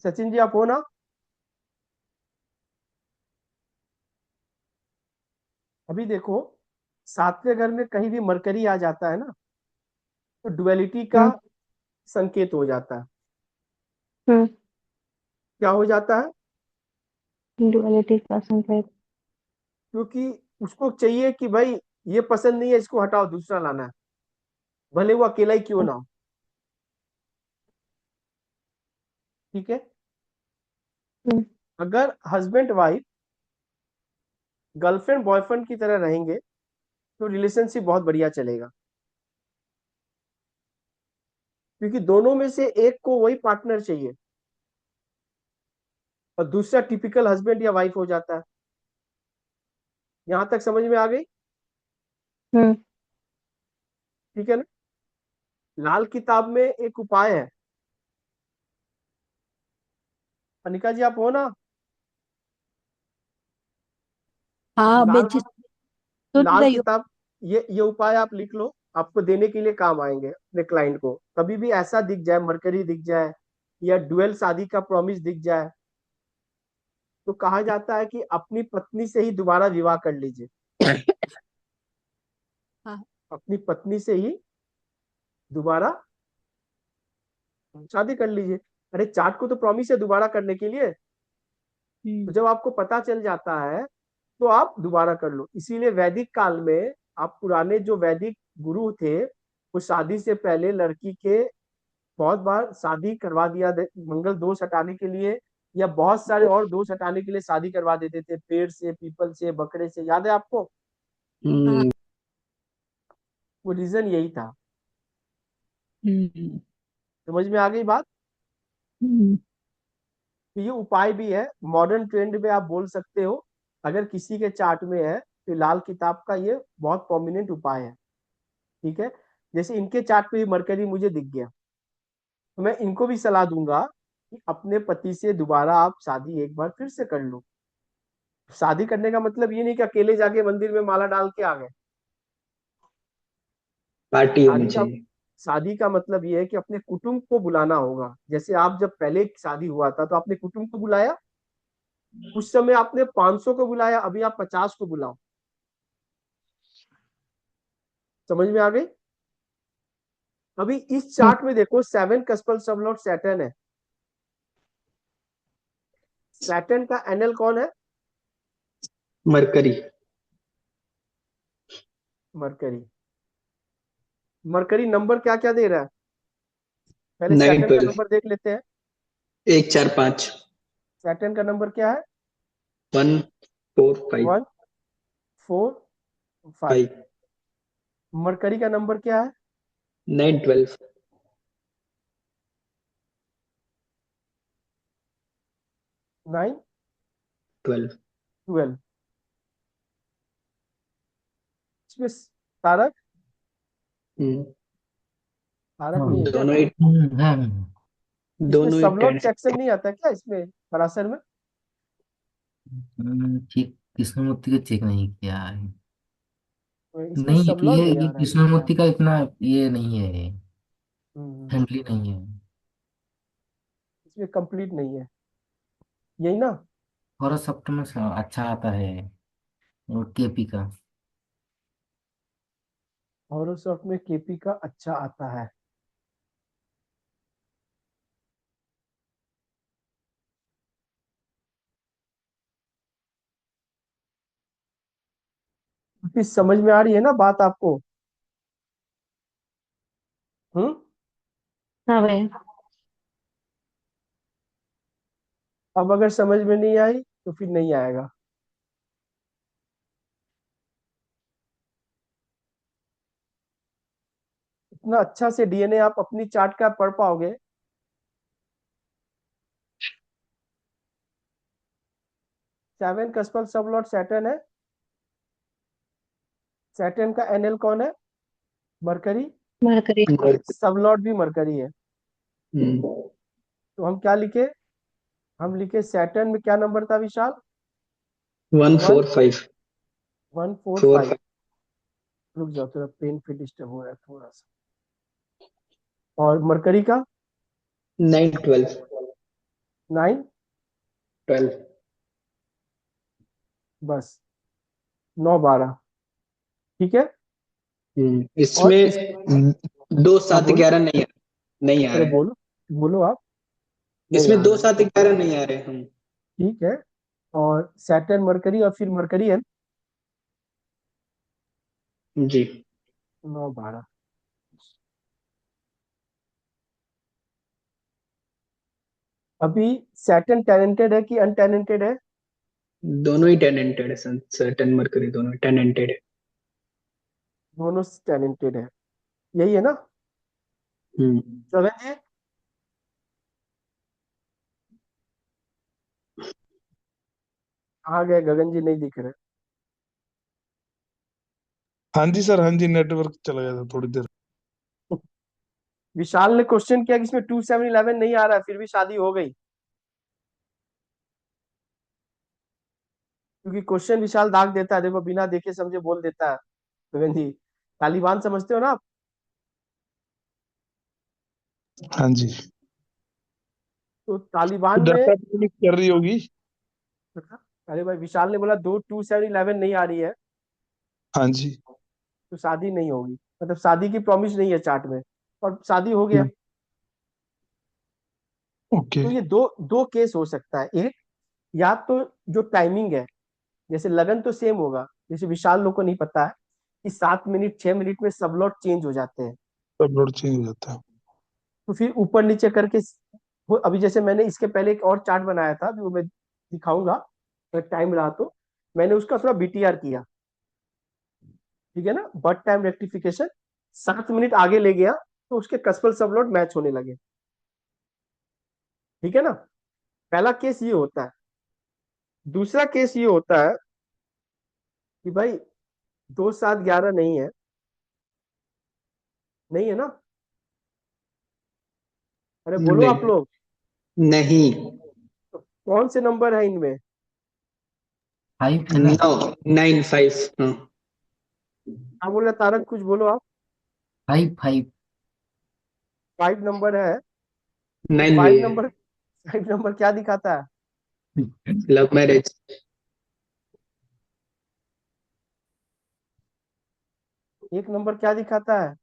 सचिन जी आप हो ना? अभी देखो, 7वें घर में कहीं भी मरकरी आ जाता है ना तो डुअलिटी का हम्म। संकेत हो जाता है। हम्म। क्या हो जाता है? डुअलिटी का संकेत। क्योंकि उसको चाहिए कि भाई ये पसंद नहीं है, इसको हटाओ, दूसरा लाना है, भले वो अकेला ही क्यों ना हो। ठीक है। हम्म। अगर हस्बैंड वाइफ गर्लफ्रेंड बॉयफ्रेंड की तरह रहेंगे तो रिलेशनशिप बहुत बढ़िया चलेगा, क्योंकि दोनों में से एक को वही पार्टनर चाहिए और दूसरा टिपिकल हस्बैंड या वाइफ हो जाता है। यहां तक समझ में आ गई? हम्म। ठीक है ना। लाल किताब में एक उपाय है, अनिका जी आप हो ना? हाँ मैं लाल सुन लाल रही हूँ। किताब, ये उपाय आप लिख लो, आपको देने के लिए काम आएंगे अपने क्लाइंट को। कभी भी ऐसा दिख जाए, मरकरी दिख जाए या डुअल शादी का प्रॉमिस दिख जाए, तो कहा जाता है कि अपनी पत्नी से ही दोबारा विवाह कर लीजिए, हाँ। अपनी पत्नी से ही दोबारा शादी कर लीजिए। अरे चार्ट को तो प्रॉमिस है दोबारा करने के लिए, तो जब आपको पता चल जाता है तो आप दोबारा कर लो। इसीलिए वैदिक काल में आप पुराने जो वैदिक गुरु थे वो शादी से पहले लड़की के बहुत बार शादी करवा दिया, मंगल दोष हटाने के लिए या बहुत सारे और दोष हटाने के लिए शादी करवा देते थे, पेड़ से, पीपल से, बकरे से, याद है आपको? हाँ। वो रीजन यही था। हम्म समझ में आ गई बात? हम्म तो ये उपाय भी है, मॉडर्न ट्रेंड में आप बोल सकते हो। अगर किसी के चार्ट में है तो लाल किताब का ये बहुत प्रोमिनेंट उपाय है। ठीक है। जैसे इनके चार्ट पे भी मरकरी मुझे दिख गया, तो मैं इनको भी सलाह दूंगा कि अपने पति से दोबारा आप शादी एक बार फिर से कर लो। शादी करने का मतलब ये नहीं कि अकेले जाके मंदिर में माला डाल के आ गए। पार्टी होनी शादी का चाहिए। शादी का मतलब ये है कि अपने कुटुंब को बुलाना होगा। जैसे आप जब पहले शादी हुआ था तो आपने कुटुंब को बुलाया, उस समय आपने 500 को बुलाया, अभी आप 50 को बुलाओ। समझ में आ गई? अभी इस चार्ट में देखो 7 कस्पल सबलॉट सैटर्न है। सैटर्न का एनएल कौन है? मरकरी। मरकरी। मरकरी नंबर क्या क्या दे रहा है? पहले 9 सैटर्न का 12 नंबर देख लेते हैं। 1 4 5 सैटर्न का नंबर क्या है? 1 4 5 1 4 5। 5 मरकरी का नंबर क्या है? 9 12 9 12 12। इसमें तारक हम्म, तारक हाँ नहीं है क्या? दोनों ही है। इसमें दोनों ही सबलॉट 10। सेक्शन नहीं आता क्या इसमें पराशर में? ठीक, कृष्णमूर्ति का चेक नहीं किया है। इसमें नहीं सबलॉट नहीं ये आ रहा है। कृष्णमूर्ति का इतना ये नहीं है, हम्म, फ्रेंडली नहीं है। इसमें कंप्लीट नहीं है, यही ना? हॉरोस्कोप में अच्छा आता है, और केपी का। हॉरोस्कोप में केपी का अच्छा आता है। फिर समझ में आ रही है ना बात आपको? हम्म। हाँ भाई। अब अगर समझ में नहीं आई तो फिर नहीं आएगा। इतना अच्छा से डीएनए आप अपनी चार्ट का पढ़ पाओगे? 7 कस्पल सबलॉट सैटर्न है। सैटर्न का एनएल कौन है? मरकरी। मरकरी। सबलॉट भी मरकरी है। हम्म, तो हम क्या लिखे? हम लिखे सैटर्न में क्या नंबर था विशाल? 1 वन 4 5 वन फोर 4 फाइव 5 रुक जाओ, थोड़ा पेन फिर डिस्टर्ब हो रहा है थोड़ा सा। और मरकरी का? 9 12 9 12 बस 9 12। ठीक है। और इस इसमें 2 हाँ 7 बोलो। 11 नहीं आ अरे रहे। बोलो, बोलो आप। नहीं इसमें आ 2 रहा है। 7 11 नहीं आ रहे हम। ठीक है। और सैटर्न मरकरी और फिर मरकरी है। जी 9 12। अभी सैटर्न टैलेंटेड है कि अनटैलेंटेड है? दोनों ही टेनेंटेड है, सैटर्न मरकरी दोनों टेनेंटेड है। दोनों टैलेंटेड है, यही है ना? हम्म, गगन जी कहाँ गए? गगन जी नहीं दिख रहे। हाँ जी सर, हाँ जी, नेटवर्क चला गया था थोड़ी देर। विशाल ने क्वेश्चन किया कि इसमें 2711 नहीं आ रहा है, फिर भी शादी हो गई। क्योंकि क्वेश्चन विशाल दाग देता है, देखो बिना देखे समझे बोल देता है। गगन जी तालिबान समझते हो ना आप? हाँ जी, तो तो तालिबान में डाटा क्लिक कर रही होगी। अरे भाई विशाल ने बोला दो 2711 नहीं आ रही है हाँ जी। तो शादी नहीं होगी, मतलब शादी की प्रॉमिस नहीं है चार्ट में, और शादी हो गया। ओके। तो ये दो दो केस हो सकता है। एक, या तो जो टाइमिंग है, जैसे लगन तो सेम होगा, जैसे विशाल लोग को नहीं पता है कि 7 मिनट 6 मिनट में सब लॉट चेंज हो जाते हैं। सब लोड चेंज हो जाता है। तो फिर ऊपर नीचे करके अभी जैसे मैंने इसके पहले एक और चार्ट बनाया था, जो मैं दिखाऊंगा अगर टाइम रहा तो। मैंने उसका थोड़ा बीटीआर किया, ठीक है ना, बट टाइम रेक्टिफिकेशन 7 मिनट आगे ले गया, तो उसके कस्पल सबलॉट मैच होने लगे। ठीक है ना? पहला केस ये होता है। दूसरा केस ये होता है कि भाई 2711 नहीं है, नहीं है ना? अरे बोलो आप नहीं लोग। नहीं तो कौन से नंबर है इनमें? 5 है ना। 9 9 5 हाँ क्या बोल रहे तारक, कुछ बोलो आप। 5 5। 5 नंबर है। तो 9 भी फाइव है। नंबर 5 नंबर क्या दिखाता है? Love marriage. एक नंबर क्या दिखाता है?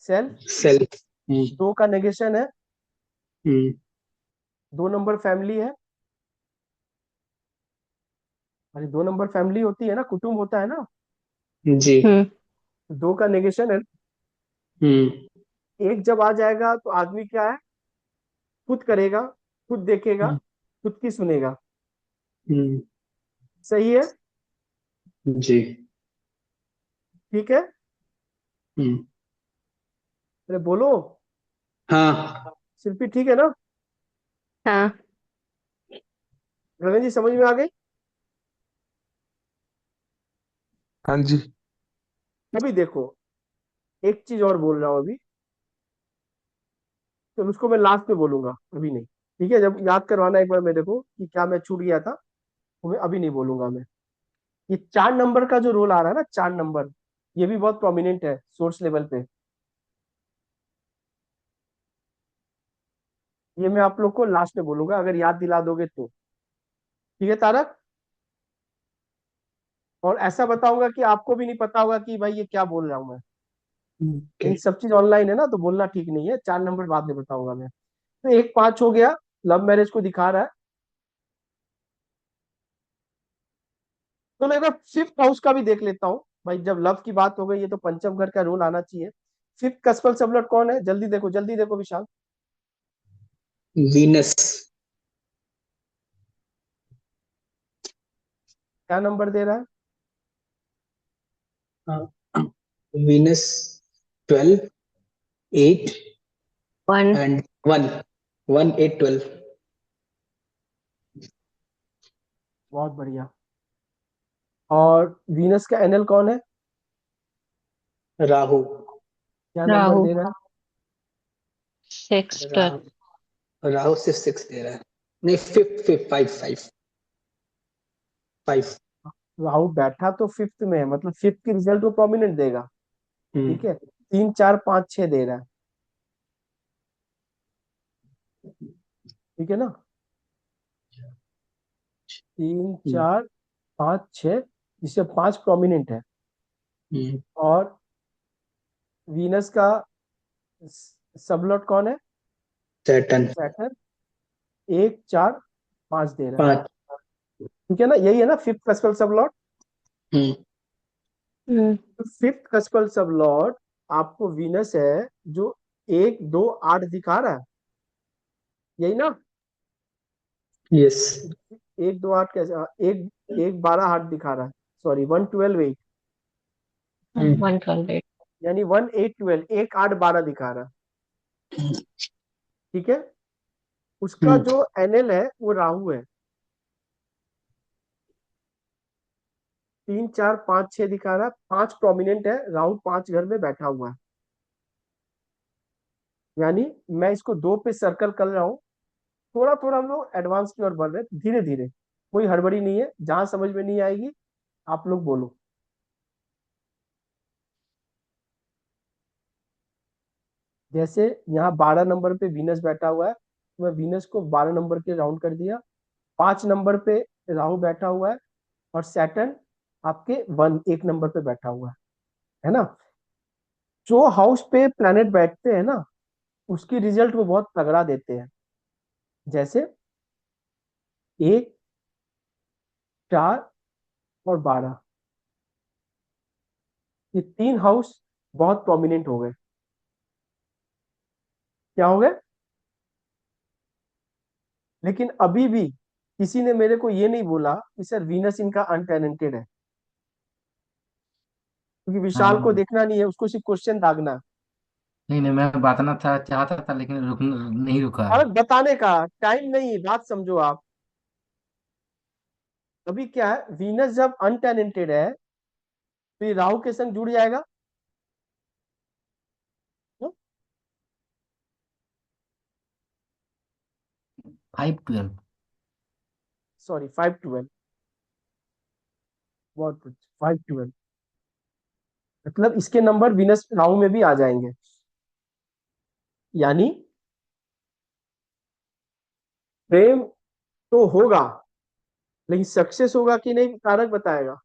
सेल्फ। सेल्फ। दो का नेगेशन है। हम्म, 2 नंबर फैमिली है। अरे 2 नंबर फैमिली होती है ना, कुटुंब होता है ना। जी। हम्म 2 का नेगेशन है। हम्म, एक जब आ जाएगा तो आदमी क्या है, खुद करेगा, खुद देखेगा, खुद की सुनेगा। हम्म, सही है? जी। ठीक है। हम्म, अरे बोलो। हाँ। शिल्पी ठीक है ना? हाँ रविंद्र जी समझ में आ गई? हाँ जी। अभी देखो, एक चीज और बोल रहा हूँ अभी, तो उसको मैं लास्ट में बोलूंगा, अभी नहीं। ठीक है, जब याद करवाना एक बार मेरे को कि क्या मैं छूट गया था, तो मैं अभी नहीं बोलूंगा मैं। ये 4 नंबर का जो रोल आ रहा है ना, 4 नंबर, ये भी बहुत प्रोमिनेंट है सोर्स लेवल पे। ये मैं आप लोग को लास्ट में बोलूंगा, अगर याद दिला दोगे तो। ठीक है तारक? और ऐसा बताऊंगा कि आपको भी नहीं पता होगा कि भाई ये क्या बोल रहा हूँ मैं। ओके। इन सब चीज ऑनलाइन है ना, तो बोलना ठीक नहीं है। 4 नंबर बाद में बताऊंगा मैं। तो एक 5 हो गया, लव मैरिज को दिखा रहा है। तो मैं एक बार 5th हाउस का भी देख लेता हूँ भाई, जब लव की बात हो गई है तो पंचम घर का रोल आना चाहिए। 5th कस्पल सबलट कौन है? जल्दी देखो विशाल। वीनस। क्या नंबर दे रहा है? Venus 12, 8 one and 1। 1, 8, 12। बहुत बढ़िया। और वीनस का एनएल कौन है? राहु। क्या नंबर राहु दे रहा है? 6 12 राहु राहु सिर्फ 6 दे रहा है। नहीं, 5, 5, 5, 5, 5। राहु बैठा तो 5th में है, मतलब 5th की रिजल्ट वो प्रोमिनेंट देगा। ठीक हम्म, है, 3 4 5 6 दे रहा है। ठीक है ना? 3 4 5 6, जिससे 5 प्रोमिनेंट है। हम्म, और वीनस का सबलॉट कौन है? Saturn Saturn. 1 4 5 दे रहा है। 5। ठीक है ना, यही है ना 5th कस्पल सबलॉट। हम्म, हम्म तो 5th कस्पल सबलॉट आपको वीनस है, जो 1 2 8 दिखा रहा है, यही ना? यस। 1 2 8 कैसे? एक 1 12 8 दिखा रहा है। सॉरी, 1 12 8। 112 यानी 1 8 12, 1 8 12 दिखा रहा है। ठीक है। उसका हम्म, जो एनएल है वो राहु है। 3 4 5 6 दिखा रहा है, 5 प्रोमिनेंट है, राहु 5 घर में बैठा हुआ है। यानी मैं इसको 2 पे सर्कल कर रहा हूँ। थोड़ा थोड़ा हम लोग एडवांस की ओर बढ़ रहे हैं, धीरे धीरे। कोई हड़बड़ी नहीं है, जहां समझ में नहीं आएगी आप लोग बोलो। जैसे यहाँ 12 नंबर पे वीनस बैठा हुआ है, तो मैं वीनस को 12 नंबर के राउंड कर दिया। 5 नंबर पे राहु बैठा हुआ है, और सैटर्न आपके 1 नंबर पे बैठा हुआ है ना? जो हाउस पे प्लैनेट बैठते हैं ना, उसकी रिजल्ट वो बहुत तगड़ा देते हैं। जैसे 1 4 और 12, ये 3 हाउस बहुत प्रोमिनेंट हो गए। क्या हो गए? लेकिन अभी भी किसी ने मेरे को ये नहीं बोला कि सर वीनस इनका अनटैलेंटेड है, क्योंकि विशाल को हाँ। देखना नहीं है, उसको सिर्फ क्वेश्चन दागना है। नहीं नहीं, मैं बताना था चाहता था लेकिन नहीं रुका और है। बताने का टाइम नहीं, बात समझो आप। अभी क्या है, वीनस जब अनटैलेंटेड है तो ये राहु के संग जुड़ जाएगा। Five twelve. सॉरी, 5 12। बहुत कुछ, 5 12, मतलब इसके नंबर वीनस राहु में भी आ जाएंगे। यानी प्रेम तो होगा, लेकिन सक्सेस होगा कि नहीं तारक बताएगा।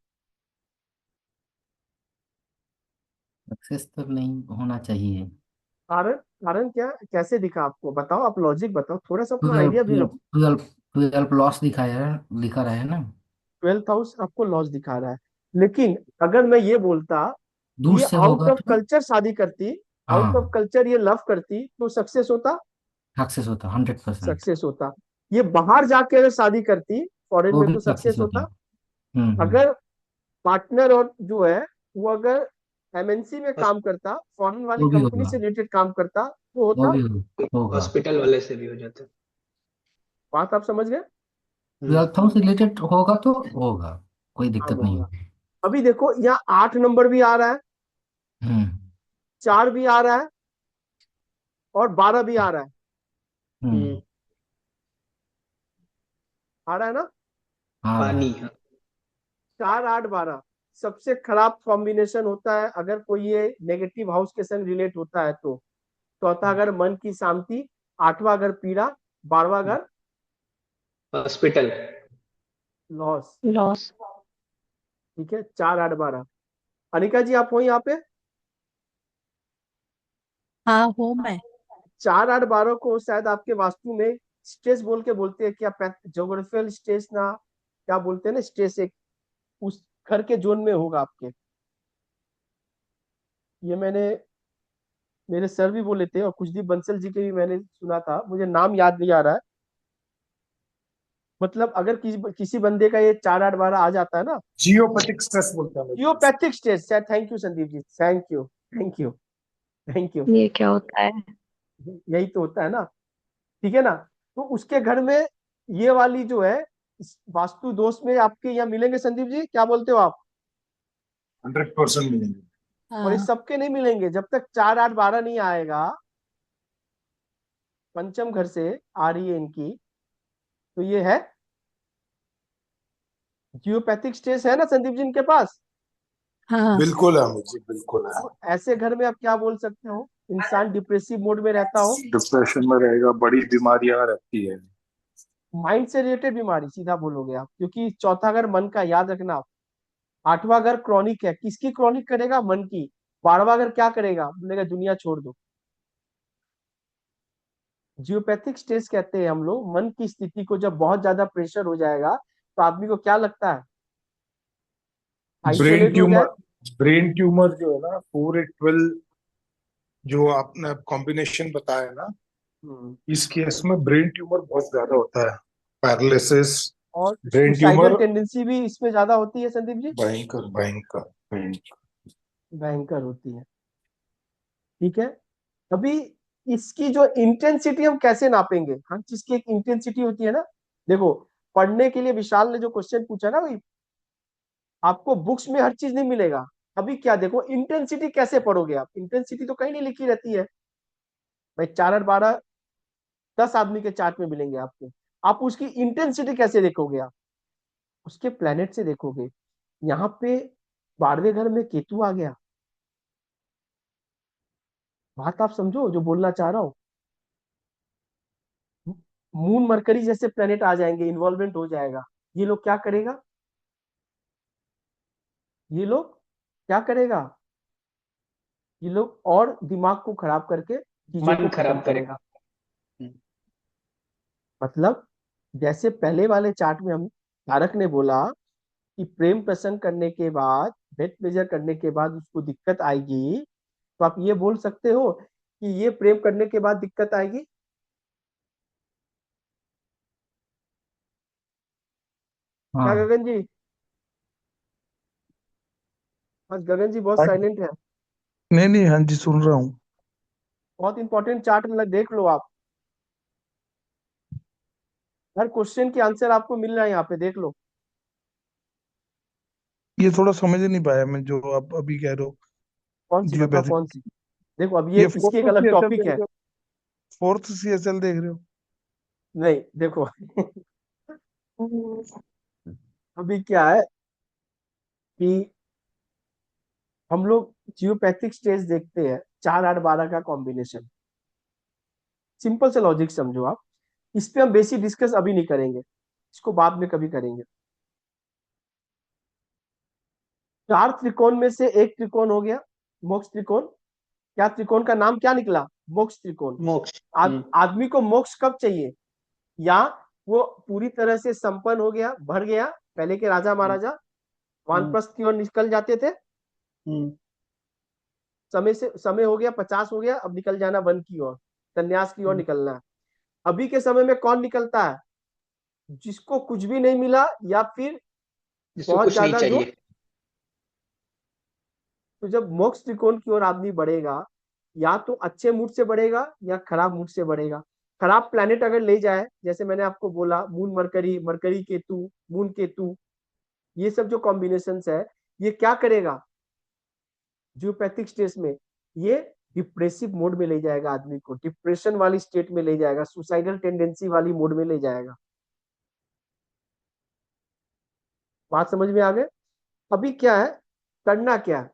सक्सेस तो नहीं होना चाहिए। कारण कारण क्या, कैसे दिखा आपको, बताओ, आप लॉजिक बताओ, थोड़ा सा अपना ट्वेल्व आइडिया भी ट्वेल्व रखो। ट्वेल्व ट्वेल्व लॉस दिखाया है, दिखा रहा है ना। 12th हाउस आपको लॉस दिखा रहा है, लेकिन अगर मैं ये बोलता दूर ये से आउट होगा ऑफ तो। कल्चर शादी करती, आउट ऑफ हाँ, कल्चर ये लव करती, तो सक्सेस होता, सक्सेस होता 100%। सक्सेस होता। ये बाहर जाके अगर शादी करती फॉरेन वो में, भी तो सक्सेस सक्सेस होता। होता। हम्म। अगर पार्टनर और जो है वो अगर एमएनसी में काम करता, फॉरेन वाली वो भी कंपनी होगा। से रिलेटेड काम करता, तो वो होता। भी होगा। हॉस्पिटल वाले से भी हो जाता है। बात आप समझ गए? ट्वेल्थ हाउस रिलेटेड होगा तो होगा, कोई काम दिक्कत नहीं होगा। होगी। अभी देखो यहाँ 8 नंबर भी आ रहा है, हम्म। 4 भी आ रहा है, और 12 भी आ रहा है। हम्म। आ रहा है ना? आ रहा पानी, है। हाँ। 4 8 12 सबसे खराब कॉम्बिनेशन होता है अगर कोई ये नेगेटिव हाउस के संग रिलेट होता है तो। चौथा अगर मन की शांति, 8वां घर पीड़ा, 12वां घर हॉस्पिटल। लॉस। लॉस। ठीक है, 4 8 12। अनिका जी आप हो यहाँ पे? हाँ हूँ मैं। 4 8 12 को शायद आपके वास्तु में स्ट्रेस बोल के बोलते हैं क्या, जोग्राफिकल स्ट्रेस ना, क्या बोलते हैं ना, स्ट्रेस एक उस घर के जोन में होगा आपके। ये मैंने, मेरे सर भी बोले थे, और कुलदीप बंसल जी के भी मैंने सुना था, मुझे नाम याद नहीं आ रहा है। मतलब अगर किसी किसी बंदे का ये 4 8 12 आ जाता है ना, जियोपैथिक स्ट्रेस बोलते हैं लोग। Geopathic stress, thank you Sandeep ji, thank you, thank you, thank you. ये क्या होता है? यही तो होता है ना, ठीक है ना? तो उसके घर में ये वाली जो है, इस वास्तु दोष में आपके यहाँ मिलेंगे संदीप जी, क्या बोलते हो आप? 100% मिलेंगे। और ये हाँ सबके नहीं मिलेंगे जब तक 4 8 12 नहीं आएगा, पंचम घर से आ रही है इनकी, तो ये है जियोपैथिक स्ट्रेस, है ना संदीप जी इनके पास? हाँ बिल्कुल है मुझे, बिल्कुल है। तो ऐसे घर में आप क्या बोल सकते हो, इंसान डिप्रेसिव मोड में रहता हो, डिप्रेशन में रहेगा, बड़ी बीमारियां रहती है। माइंड से रिलेटेड बीमारी सीधा बोलोगे आप, क्योंकि चौथा घर मन का, याद रखना आप। 8वां घर क्रॉनिक है, किसकी क्रॉनिक करेगा, मन की। 12वां घर क्या करेगा, बोलेगा दुनिया छोड़ दो। जियोपैथिक स्ट्रेस कहते हैं हम लोग मन की स्थिति को, जब बहुत ज्यादा प्रेशर हो जाएगा तो आदमी को क्या लगता है, ब्रेन आइसोलेट हो ट्यूमर, जाए। ब्रेन ट्यूमर जो है ना 4 8 12, जो आपने कॉम्बिनेशन बताया ना, हम्म। इस केस में ब्रेन ट्यूमर बहुत ज्यादा होता है। पैरालिसिस, और ब्रेन सुसाइडल ट्यूमर, टेंडेंसी भी इसमें ज्यादा होती है संदीप जी, भयंकर भयंकर भयंकर। भयंकर होती है। ठीक है, अभी इसकी जो इंटेंसिटी हम कैसे नापेंगे, हर चीज की एक इंटेंसिटी होती है ना। देखो, पढ़ने के लिए विशाल ने जो क्वेश्चन पूछा ना भाई, आपको बुक्स में हर चीज नहीं मिलेगा। अभी क्या देखो, इंटेंसिटी कैसे पढ़ोगे आप, इंटेंसिटी तो कहीं नहीं लिखी रहती है भाई। 4 8 12 10 आदमी के चार्ट में मिलेंगे आपको, आप उसकी इंटेंसिटी कैसे देखोगे आप, उसके प्लेनेट से देखोगे। यहाँ पे 12वें घर में केतु आ गया, बात आप समझो जो बोलना चाह रहा हूँ। मून मरकरी जैसे प्लेनेट आ जाएंगे, इन्वॉल्वमेंट हो जाएगा। ये लोग क्या करेगा, ये लोग क्या करेगा, ये लोग और दिमाग को खराब करके चीजों को मन खत्म खराब करेगा। करेगा। हम्म। मतलब जैसे पहले वाले चार्ट में हम, तारक ने बोला कि प्रेम प्रसन्न करने के बाद, वेट मेजर करने के बाद उसको दिक्कत आएगी, तो आप ये बोल सकते हो कि ये प्रेम करने के बाद दिक्कत आएगी? क्या हाँ। गगन जी? आज गगन जी बहुत साइलेंट है। नहीं नहीं, हाँ जी सुन रहा हूँ। बहुत इंपॉर्टेंट चार्ट में देख लो आप, हर क्वेश्चन के आंसर आपको मिल रहा है यहाँ पे, देख लो। ये थोड़ा समझ नहीं पाया मैं जो आप अभी कह रहे हो। कौन सी बताओ, जियोपैथिक, कौन सी? देखो अब ये ये इसकी एक फोर्थ अलग सीएसएल टॉपिक देख है। रहे हो? फोर्थ सीएसएल देख रहे हो? नहीं देखो अभी क्या है कि हम लोग जियोपैथिक स्टेज देखते हैं, 4 8 12 का कॉम्बिनेशन। सिंपल से लॉजिक समझो आप, इस पे हम बेसिक डिस्कस अभी नहीं करेंगे, इसको बाद में कभी करेंगे। 4 त्रिकोण में से एक त्रिकोण हो गया, मोक्ष त्रिकोण, क्या त्रिकोण का नाम क्या निकला? मोक्ष त्रिकोण। मोक्ष। आदमी को मोक्ष कब चाहिए? या वो पूरी तरह से संपन्न हो गया, भर गया, पहले के राजा महाराजा वानप्रस्थ की ओर निकल जाते थे, समय हो गया 50 हो गया, अब निकल जाना वन की ओर, संन्यास की ओर निकलना है। अभी के समय में कौन निकलता है? जिसको कुछ भी नहीं मिला, या फिर जिसको बहुत कुछ नहीं ज्यादा जो, चाहिए। तो जब मोक्ष त्रिकोण की ओर आदमी बढ़ेगा, या तो अच्छे मूड से बढ़ेगा या खराब मूड से बढ़ेगा। खराब प्लेनेट अगर ले जाए, जैसे मैंने आपको बोला moon mercury, mercury Ketu, moon Ketu, ये सब जो कॉम्बिनेशन है, ये क्या करेगा जियोपैथिक स्टेज में? ये डिप्रेसिव मोड में ले जाएगा आदमी को, डिप्रेशन वाली स्टेट में ले जाएगा, सुसाइडल टेंडेंसी वाली मोड में ले जाएगा। बात समझ में आ गए? अभी क्या है, करना क्या है?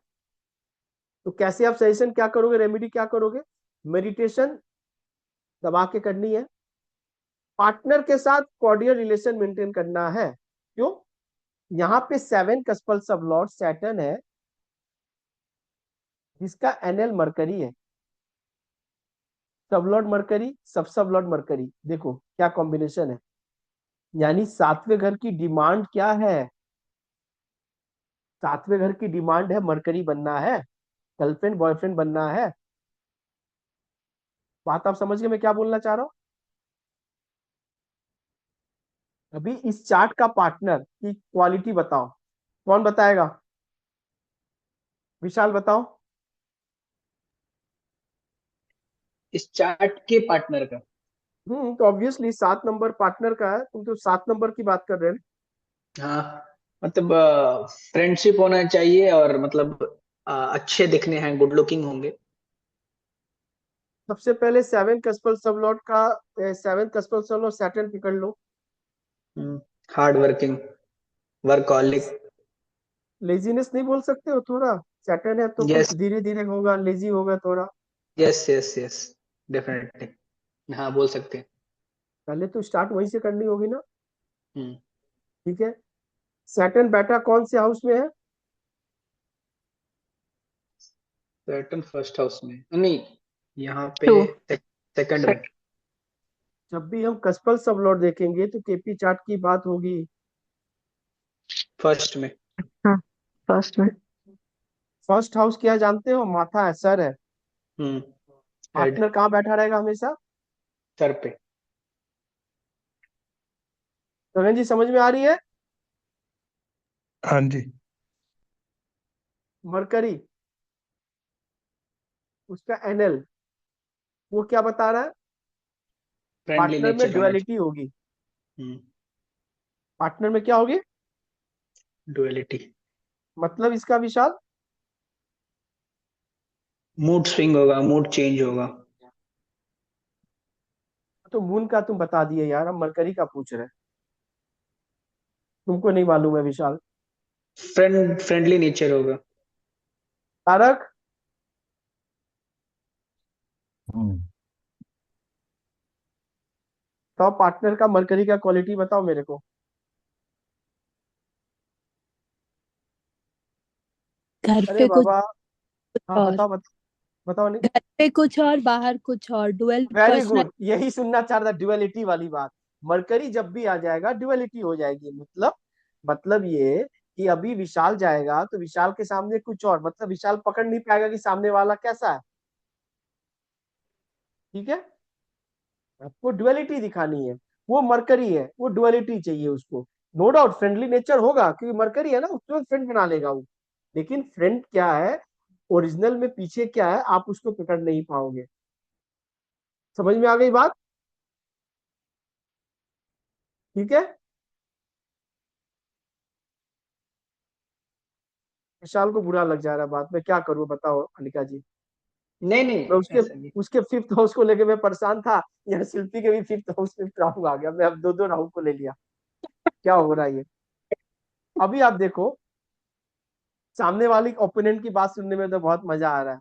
तो कैसे आप सजेशन क्या करोगे, रेमेडी क्या करोगे? मेडिटेशन दबा के करनी है, पार्टनर के साथ कॉर्डियल रिलेशन मेंटेन करना है। क्यों? यहाँ पे 7 कस्पल सब लॉर्ड सैटर्न है, जिसका एनएल मरकरी है, सब लॉर्ड मरकरी, सब लॉर्ड मरकरी, देखो क्या कॉम्बिनेशन है। यानी सातवें घर की डिमांड क्या है? सातवें घर की डिमांड है मरकरी बनना है, गर्लफ्रेंड बॉयफ्रेंड बनना है। बात आप समझ गए मैं क्या बोलना चाह रहा हूं? अभी इस चार्ट का पार्टनर की क्वालिटी बताओ, कौन बताएगा? विशाल बताओ। इस चार्ट के पार्टनर का। तो ऑब्वियसली 7 नंबर पार्टनर का है, तुम तो 7 नंबर की बात कर रहे हैं। हाँ, मतलब फ्रेंडशिप होना चाहिए, और मतलब अच्छे दिखने हैं, गुड लुकिंग होंगे। सबसे पहले 7 कस्पल सब लॉर्ड का, 7 कस्पल सब लॉर्ड सैटर्न पकड़ लो। Hard working, workaholic. लेजीनेस नहीं बोल सकते हो थोड़ा? सैटर्न है तो यस, कुछ धीरे धीरे होगा, लेजी होगा थोड़ा। Yes, yes, yes, definitely. हाँ, बोल सकते हैं। पहले तो स्टार्ट वहीं से करनी होगी ना। हम्म। ठीक है, सैटर्न बैठा कौन से हाउस में है? सैटर्न फर्स्ट हाउस में नहीं, यहाँ पे टू। सेकंड में। जब भी हम कस्पल सब लॉर्ड देखेंगे तो केपी चार्ट की बात होगी। फर्स्ट में। हाँ, फर्स्ट में। फर्स्ट हाउस क्या है जानते हो? माथा है, सर है। हम्म। हेड। पार्टनर कहाँ बैठा रहेगा हमेशा? सर पे। गगन जी समझ में आ रही है? हाँ जी। मरकरी, उसका एनएल, वो क्या बता रहा है? फ्रेंडली पार्टनर में नेचर होना ड्युअलिटी होगी। चाहिए। पार्टनर में क्या होगी? डुअलिटी। मतलब इसका विशाल, मूड स्विंग होगा, मूड चेंज होगा। तो मून का तुम बता दिए यार, हम मरकरी का पूछ रहे हैं, तुमको नहीं मालूम है विशाल। फ्रेंडली नेचर होगा। तारक, हम्म, तो पार्टनर का मरकरी का क्वालिटी बताओ मेरे को। घर अरे पे कुछ बाबा, हाँ और, बताओ बताओ, बताओ नहीं। घर पे कुछ और बाहर कुछ और, डुअल वेरी पर्सनल। गुड, यही सुनना चाह रहा था, ड्युअलिटी वाली बात। मरकरी जब भी आ जाएगा ड्युअलिटी हो जाएगी। मतलब ये कि अभी विशाल जाएगा तो विशाल के सामने कुछ और, मतलब विशाल पकड़ नहीं पाएगा कि सामने वाला कैसा है। ठीक है, आपको ड्युअलिटी दिखानी है। वो मरकरी है, वो ड्युअलिटी चाहिए उसको। नो डाउट फ्रेंडली नेचर होगा, क्योंकि मरकरी है ना, उसको फ्रेंड बना लेगा वो। लेकिन फ्रेंड क्या है, ओरिजिनल में पीछे क्या है, आप उसको पकड़ नहीं पाओगे। समझ में आ गई बात? ठीक है, विशाल को बुरा लग जा रहा है बात में, क्या करूं बताओ अनिका जी। नहीं, मैं नहीं, उसके ऐसा नहीं। उसके 5th हाउस को लेके मैं परेशान था। यहाँ शिल्पी के भी 5th हाउस 5th राहु आ गया, मैं अब दो दो राहु को ले लिया। क्या हो रहा है ये? अभी आप देखो, सामने वाली ओपोनेंट की बात सुनने में तो बहुत मजा आ रहा है।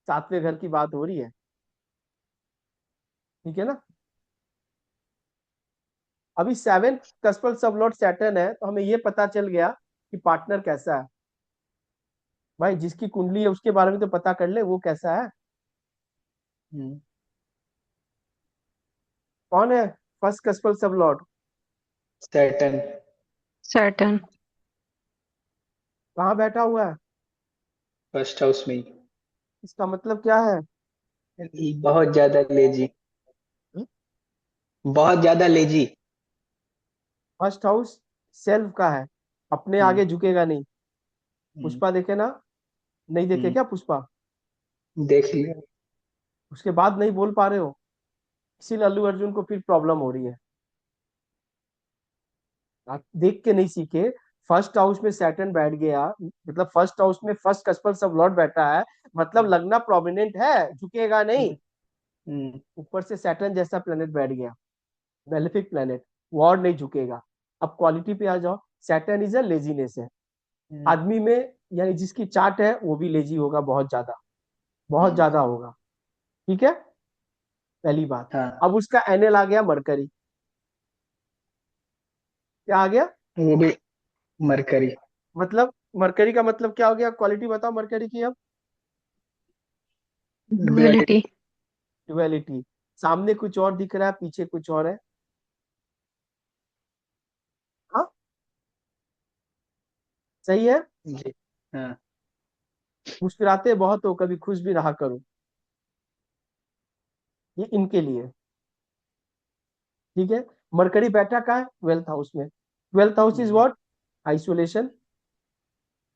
सातवें घर की बात हो रही है, ठीक है ना। अभी 7 कस्पल सब लॉर्ड सैटर्न है, तो हमें ये पता चल गया कि पार्टनर कैसा है। भाई जिसकी कुंडली है उसके बारे में तो पता कर ले, वो कैसा है। कौन है फर्स्ट कस्पल सब लॉर्ड? सैटर्न। सैटर्न। कहाँ बैठा हुआ है? फर्स्ट हाउस में इसका मतलब क्या है? ही। बहुत ज्यादा लेजी। बहुत ज्यादा लेजी। फर्स्ट हाउस सेल्फ का है, अपने हम्म। आगे झुकेगा नहीं। हम्म। पुष्पा देखे ना? नहीं देखे हम्म। क्या पुष्पा? देख लिया। उसके बाद नहीं बोल पा रहे हो, इसीलिए अल्लू अर्जुन को फिर प्रॉब्लम हो रही है। आप देख के नहीं सीखे। फर्स्ट हाउस में सैटर्न बैठ गया, मतलब फर्स्ट हाउस में फर्स्ट कस्पर सब लॉर्ड बैठा है, मतलब हम्म। लगना प्रोमिनेंट है, झुकेगा नहीं। हम्म। हम्म। ऊपर से सैटर्न जैसा प्लेनेट बैठ गया, मेलेफिक प्लेनेट, वॉर नहीं झुकेगा। अब क्वालिटी पे आ जाओ। सैटर्न इज अ लेजीनेस है हम्म। आदमी में, यानी जिसकी चार्ट है वो भी लेजी होगा, बहुत ज्यादा, बहुत हम्म। ज्यादा होगा। ठीक है, पहली बात। हाँ। अब उसका एनएल आ गया मरकरी। क्या आ गया? वो भी मरकरी। मतलब मरकरी का मतलब क्या हो गया? क्वालिटी बताओ मरकरी की अब। डुअलिटी। डुअलिटी। ड्युअलिटी। सामने कुछ और दिख रहा है, पीछे कुछ और है। हाँ, सही है। जी। हाँ। मुस्कुराते बहुत हो, कभी खुश भी रहा करो। ये इनके लिए। ठीक है। मरकरी बैठा कहाँ है? 12th हाउस में। 12th house is hmm. What? Isolation.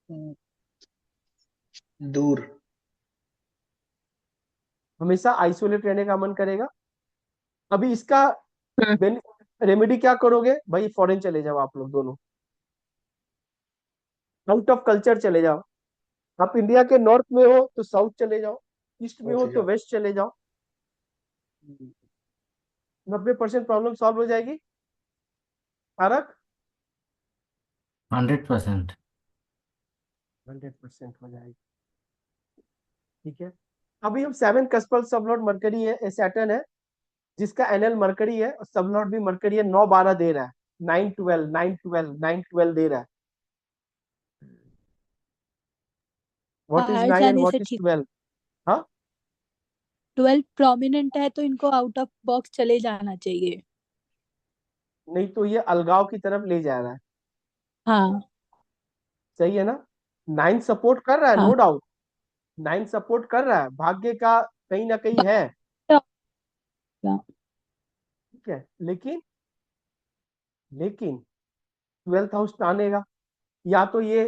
Hmm. दूर। हमेशा आइसोलेट रहने का मन करेगा। अभी इसका हम्म। रेमेडी क्या करोगे भाई? फॉरेन चले जाओ आप लोग दोनों, आउट ऑफ कल्चर चले जाओ। आप इंडिया के नॉर्थ में हो तो साउथ चले जाओ, ईस्ट में हो उठ तो जाओ। वेस्ट चले जाओ। 90% प्रॉब्लम सॉल्व हो जाएगी। तारक? 100%। 100% हो जाएगी। ठीक है। अभी हम 7 कस्पल सबलॉर्ड मरकरी है, सैटर्न है, जिसका एनएल मरकरी है, और सबलॉर्ड भी मरकरी है, 9 12 दे रहा है। 9 12 9 12 9 12 दे रहा है। व्हाट इज बाहर 9 एंड जाने व्हाट से इज ठीक। 12? हाँ, 12 प्रोमिनेंट है तो इनको आउट ऑफ बॉक्स चले जाना चाहिए। नहीं तो ये अलगाव की तरफ ले जा रहा है। हाँ। सही है ना? 9 सपोर्ट कर रहा है, नो हाँ। डाउट। 9 सपोर्ट कर रहा है, भाग्य का कहीं ना कहीं है। ठीक है, लेकिन 12th हाउस तानेगा। या तो ये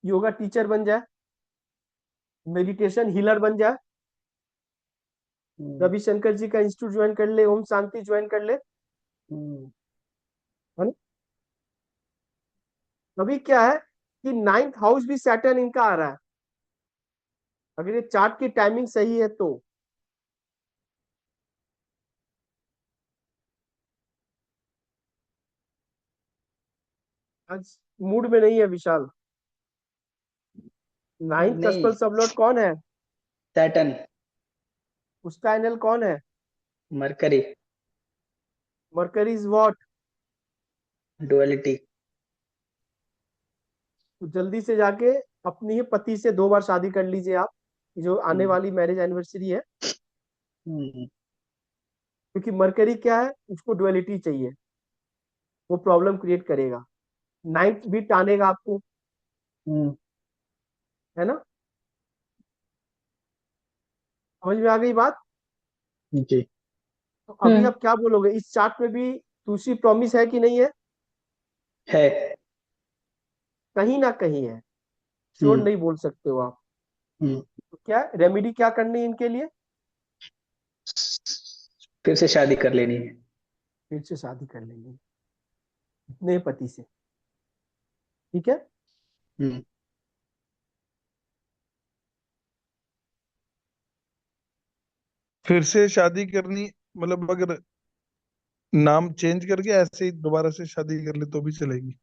योगा टीचर बन जाए, मेडिटेशन हीलर बन जाए, हम्म। रविशंकर जी का इंस्टीट्यूट ज्वाइन कर ले, ओम शांति ज्वाइन कर ले। हम्म। है ना? अभी क्या है कि 9th हाउस भी सैटर्न इनका आ रहा है, अगर ये चार्ट की टाइमिंग सही है तो। आज मूड में नहीं है विशाल। 9th नहीं। कस्पल सबलॉर्ड कौन है? सैटर्न। उसका एनएल कौन है? Mercury. Mercury is what? Duality. तो जल्दी से जाके अपनी ही पति से 2 बार शादी कर लीजिए आप, जो आने हम्म। वाली मैरिज एनिवर्सरी है। हम्म। क्योंकि मरकरी क्या है, उसको डुअलिटी चाहिए, वो प्रॉब्लम क्रिएट करेगा। 9th भी टानेगा आपको, हम्म। है ना? समझ में आ गई बात? जी। तो अभी हम्म। आप क्या बोलोगे, इस चार्ट में भी दूसरी प्रॉमिस है कि नहीं है? है। कहीं ना कहीं है, श्योर हम्म। नहीं बोल सकते हो आप। हम्म। तो क्या रेमेडी क्या करनी है इनके लिए? फिर से शादी कर लेनी है। फिर से शादी कर लेंगे नए पति से। ठीक है। हम्म। फिर से शादी करनी, मतलब अगर नाम चेंज करके ऐसे ही दोबारा से शादी कर ले तो भी चलेगी?